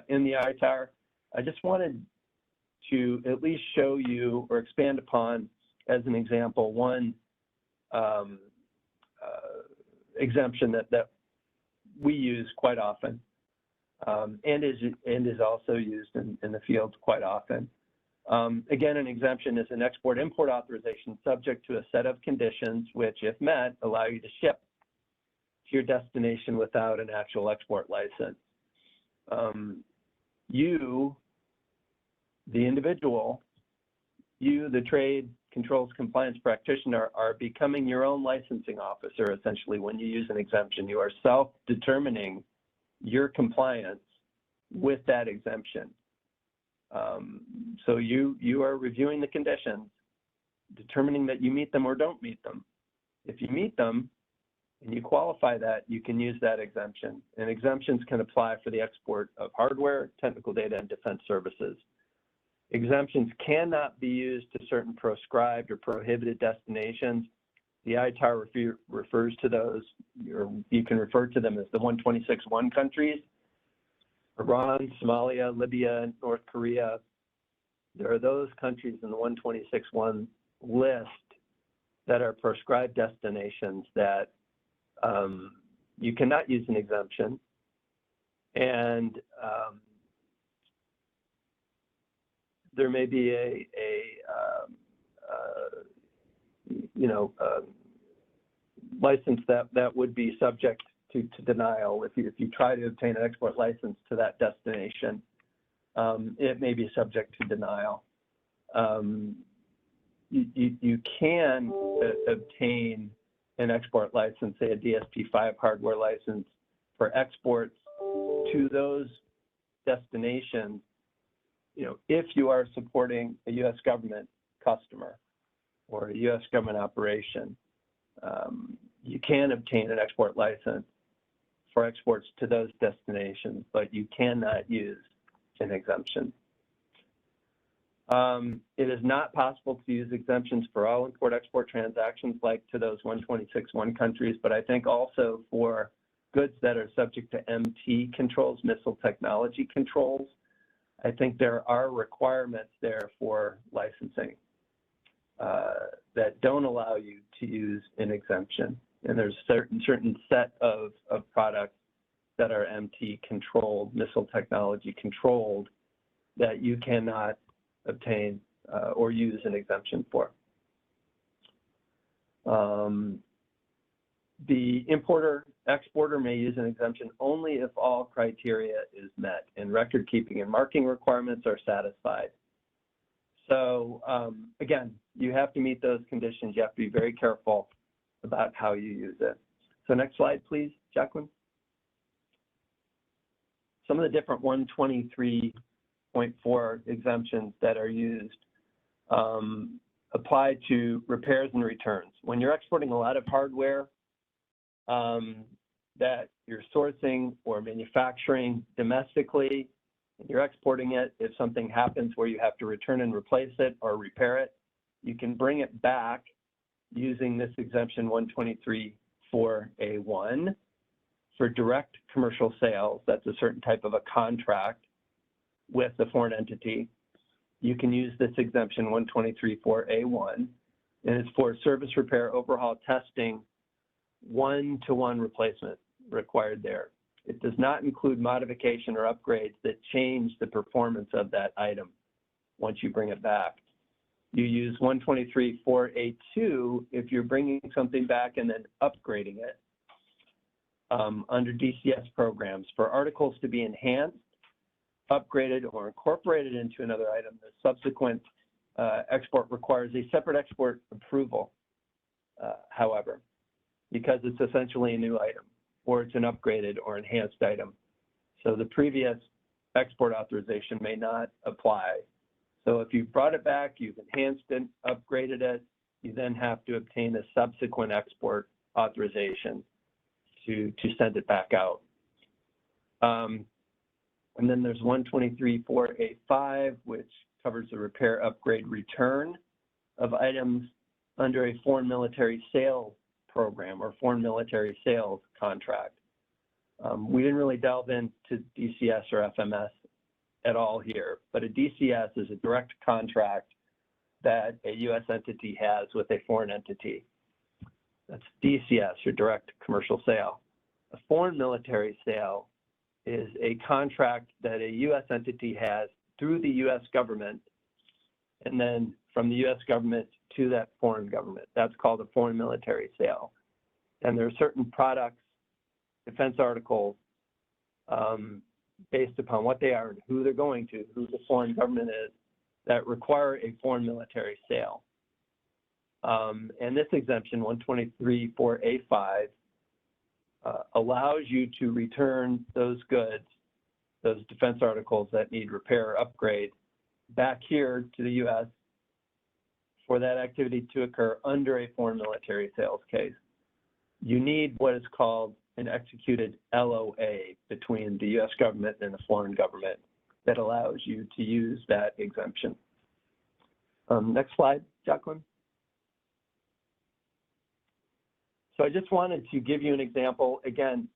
in the ITAR. I just wanted to at least show you or expand upon, as an example, one exemption that we use quite often and is also used in the field quite often. Again, an exemption is an export-import authorization subject to a set of conditions which, if met, allow you to ship to your destination without an actual export license. You, the individual, you, the trade controls compliance practitioner, are becoming your own licensing officer, essentially, when you use an exemption. You are self-determining your compliance with that exemption. So you are reviewing the conditions, determining that you meet them or don't meet them. If you meet them and you qualify that, you can use that exemption. And exemptions can apply for the export of hardware, technical data, and defense services. Exemptions cannot be used to certain proscribed or prohibited destinations. The ITAR refers to those, or you can refer to them as the 126.1 countries: Iran, Somalia, Libya, North Korea. There are those countries in the 126.1 list that are proscribed destinations that you cannot use an exemption. And there may be a license that would be subject to denial. If you try to obtain an export license to that destination, it may be subject to denial. You can obtain an export license, say a DSP-5 hardware license, for exports to those destinations, if you are supporting a U.S. government customer or a U.S. government operation. You can obtain an export license for exports to those destinations, but you cannot use an exemption. It is not possible to use exemptions for all import-export transactions like to those 126.1 countries, but I think also for goods that are subject to MT controls, missile technology controls, I think there are requirements there for licensing that don't allow you to use an exemption. And there's certain set of products that are MT controlled, missile technology controlled, that you cannot obtain or use an exemption for. The importer-exporter may use an exemption only if all criteria is met and record keeping and marking requirements are satisfied. So again, you have to meet those conditions. You have to be very careful about how you use it. So next slide, please, Jacqueline. Some of the different 123.4 exemptions that are used apply to repairs and returns. When you're exporting a lot of hardware that you're sourcing or manufacturing domestically, and you're exporting it, if something happens where you have to return and replace it or repair it, you can bring it back using this exemption 123.4A1 for direct commercial sales. That's a certain type of a contract with the foreign entity. You can use this exemption 123.4A1, and it's for service, repair, overhaul, testing, one-to-one replacement required there. It does not include modification or upgrades that change the performance of that item once you bring it back. You use 123.4A2 if you're bringing something back and then upgrading it under DCS programs. For articles to be enhanced, upgraded, or incorporated into another item, the subsequent export requires a separate export approval, however, because it's essentially a new item, or it's an upgraded or enhanced item. So the previous export authorization may not apply. So if you've brought it back, you've enhanced it, upgraded it, you then have to obtain a subsequent export authorization to send it back out. And then there's 123.4A5, which covers the repair, upgrade, return of items under a foreign military sale program or foreign military sales contract. We didn't really delve into DCS or FMS at all here, but a DCS is a direct contract that a U.S. entity has with a foreign entity. That's DCS, or direct commercial sale. A foreign military sale is a contract that a U.S. entity has through the U.S. government, and then from the U.S. government to that foreign government. That's called a foreign military sale. And there are certain products, defense articles, based upon what they are and who they're going to, who the foreign government is, that require a foreign military sale. And this exemption, 123.4A5, allows you to return those goods, those defense articles that need repair or upgrade, back here to the U.S. for that activity to occur under a foreign military sales case. You need what is called an executed LOA between the U.S. government and the foreign government that allows you to use that exemption. Next slide, Jacqueline. So I just wanted to give you an example. Again,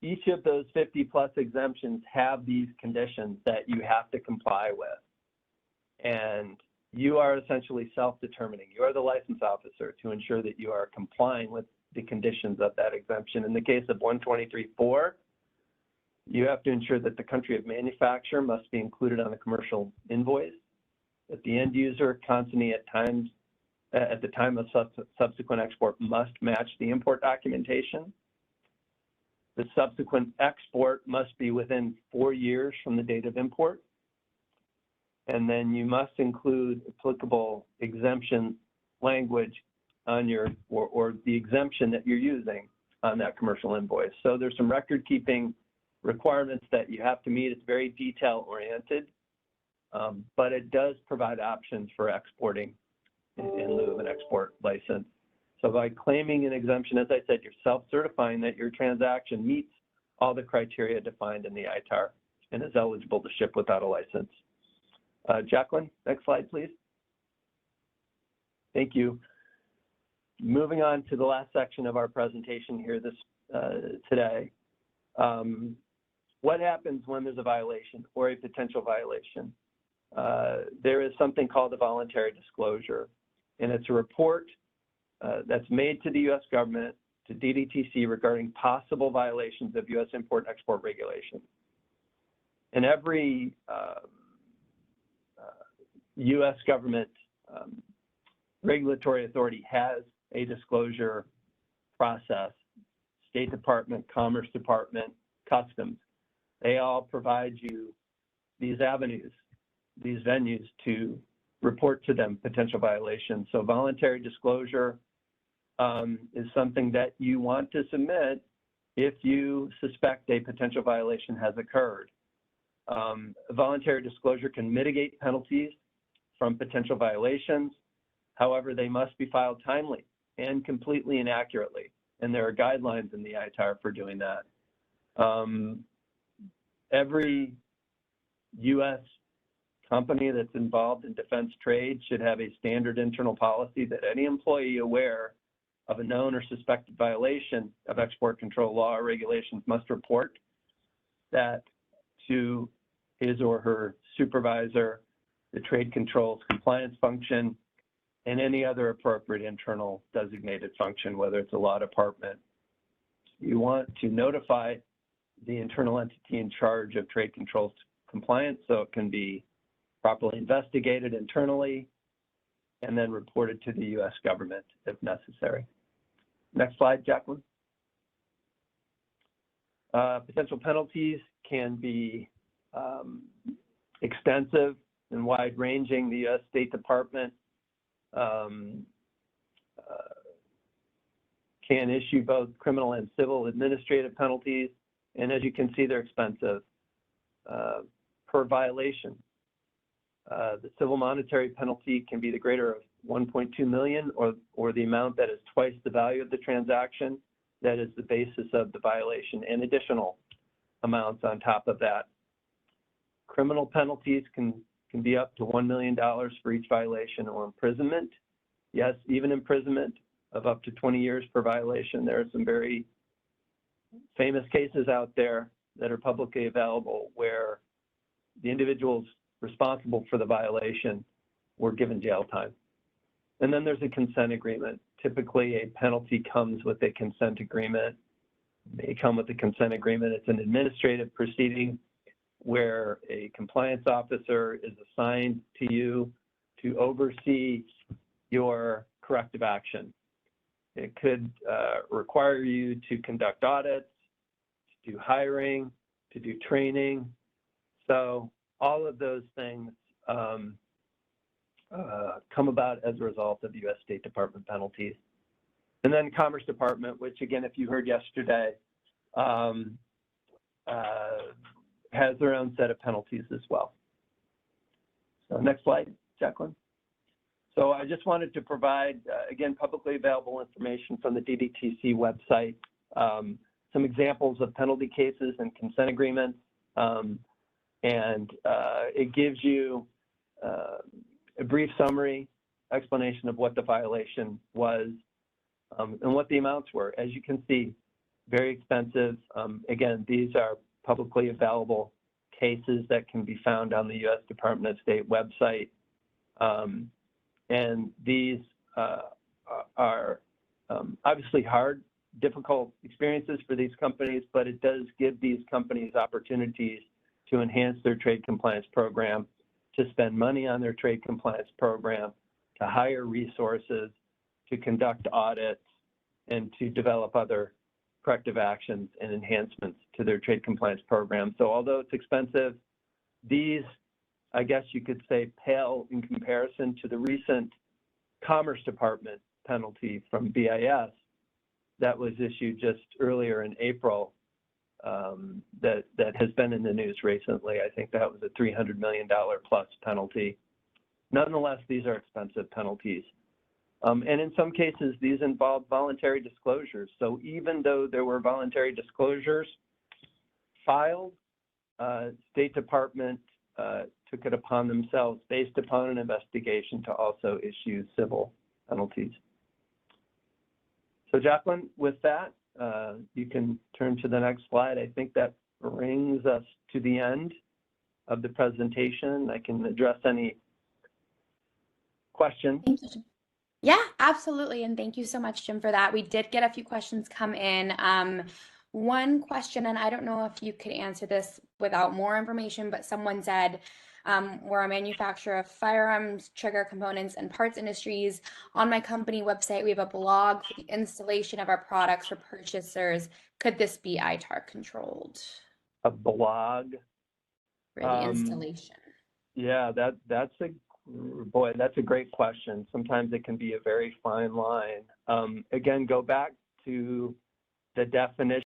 each of those 50 plus exemptions have these conditions that you have to comply with. And you are essentially self-determining. You are the license officer to ensure that you are complying with the conditions of that exemption. In the case of 123.4, you have to ensure that the country of manufacture must be included on the commercial invoice, that the end user consignee at the time of subsequent export must match the import documentation. The subsequent export must be within 4 years from the date of import. And then you must include applicable exemption language on your, or the exemption that you're using on that commercial invoice. So there's some record keeping requirements that you have to meet. It's very detail oriented, but it does provide options for exporting in lieu of an export license. So by claiming an exemption, as I said, you're self-certifying that your transaction meets all the criteria defined in the ITAR and is eligible to ship without a license. Jacqueline, next slide, please. Thank you. Moving on to the last section of our presentation here today. What happens when there's a violation or a potential violation? There is something called a voluntary disclosure, and it's a report that's made to the U.S. government, to DDTC, regarding possible violations of U.S. import and export regulations. And every U.S. government regulatory authority has a disclosure process. State Department, Commerce Department, Customs, they all provide you these avenues, these venues to report to them potential violations. So voluntary disclosure is something that you want to submit if you suspect a potential violation has occurred. A voluntary disclosure can mitigate penalties from potential violations. However, they must be filed timely and completely and accurately. And there are guidelines in the ITAR for doing that. Every U.S. company that's involved in defense trade should have a standard internal policy that any employee aware of a known or suspected violation of export control law or regulations must report that to his or her supervisor, the trade controls compliance function, and any other appropriate internal designated function, whether it's a law department. You want to notify the internal entity in charge of trade controls compliance so it can be properly investigated internally and then reported to the U.S. government if necessary. Next slide, Jacqueline. Potential penalties can be extensive and wide-ranging. The U.S. State Department can issue both criminal and civil administrative penalties, and as you can see, they're expensive per violation. The civil monetary penalty can be the greater of 1.2 million or the amount that is twice the value of the transaction that is the basis of the violation, and additional amounts on top of that. Criminal penalties can be up to $1 million for each violation, or imprisonment. Yes, even imprisonment of up to 20 years per violation. There are some very famous cases out there that are publicly available where the individuals responsible for the violation were given jail time. And then there's a consent agreement. Typically, a penalty comes with a consent agreement. It may come with a consent agreement. It's an administrative proceeding where a compliance officer is assigned to you to oversee your corrective action. It could require you to conduct audits, to do hiring, to do training. So all of those things come about as a result of U.S. State Department penalties. And then Commerce Department, which again, if you heard yesterday, has their own set of penalties as well. So next slide, Jacqueline. So I just wanted to provide, again, publicly available information from the DDTC website, some examples of penalty cases and consent agreements, and it gives you a brief summary explanation of what the violation was and what the amounts were. As you can see, very expensive. Again, these are publicly available cases that can be found on the U.S. Department of State website. And these are obviously hard, difficult experiences for these companies, but it does give these companies opportunities to enhance their trade compliance program, to spend money on their trade compliance program, to hire resources, to conduct audits, and to develop other corrective actions and enhancements to their trade compliance program. So although it's expensive, these, I guess you could say, pale in comparison to the recent Commerce Department penalty from BIS that was issued just earlier in April, that has been in the news recently. I think that was a $300 million plus penalty. Nonetheless, these are expensive penalties. And in some cases, these involve voluntary disclosures. So even though there were voluntary disclosures filed, State Department took it upon themselves, based upon an investigation, to also issue civil penalties. So Jacqueline, with that, you can turn to the next slide. I think that brings us to the end of the presentation. I can address any questions. Thank you. Yeah, absolutely. And thank you so much, Jim, for that. We did get a few questions come in. One question, and I don't know if you could answer this without more information, but someone said, we're a manufacturer of firearms, trigger components, and parts industries. On my company website, we have a blog for the installation of our products for purchasers. Could this be ITAR controlled? A blog? For the installation. Yeah, that's a great question. Sometimes it can be a very fine line. Again, go back to the definition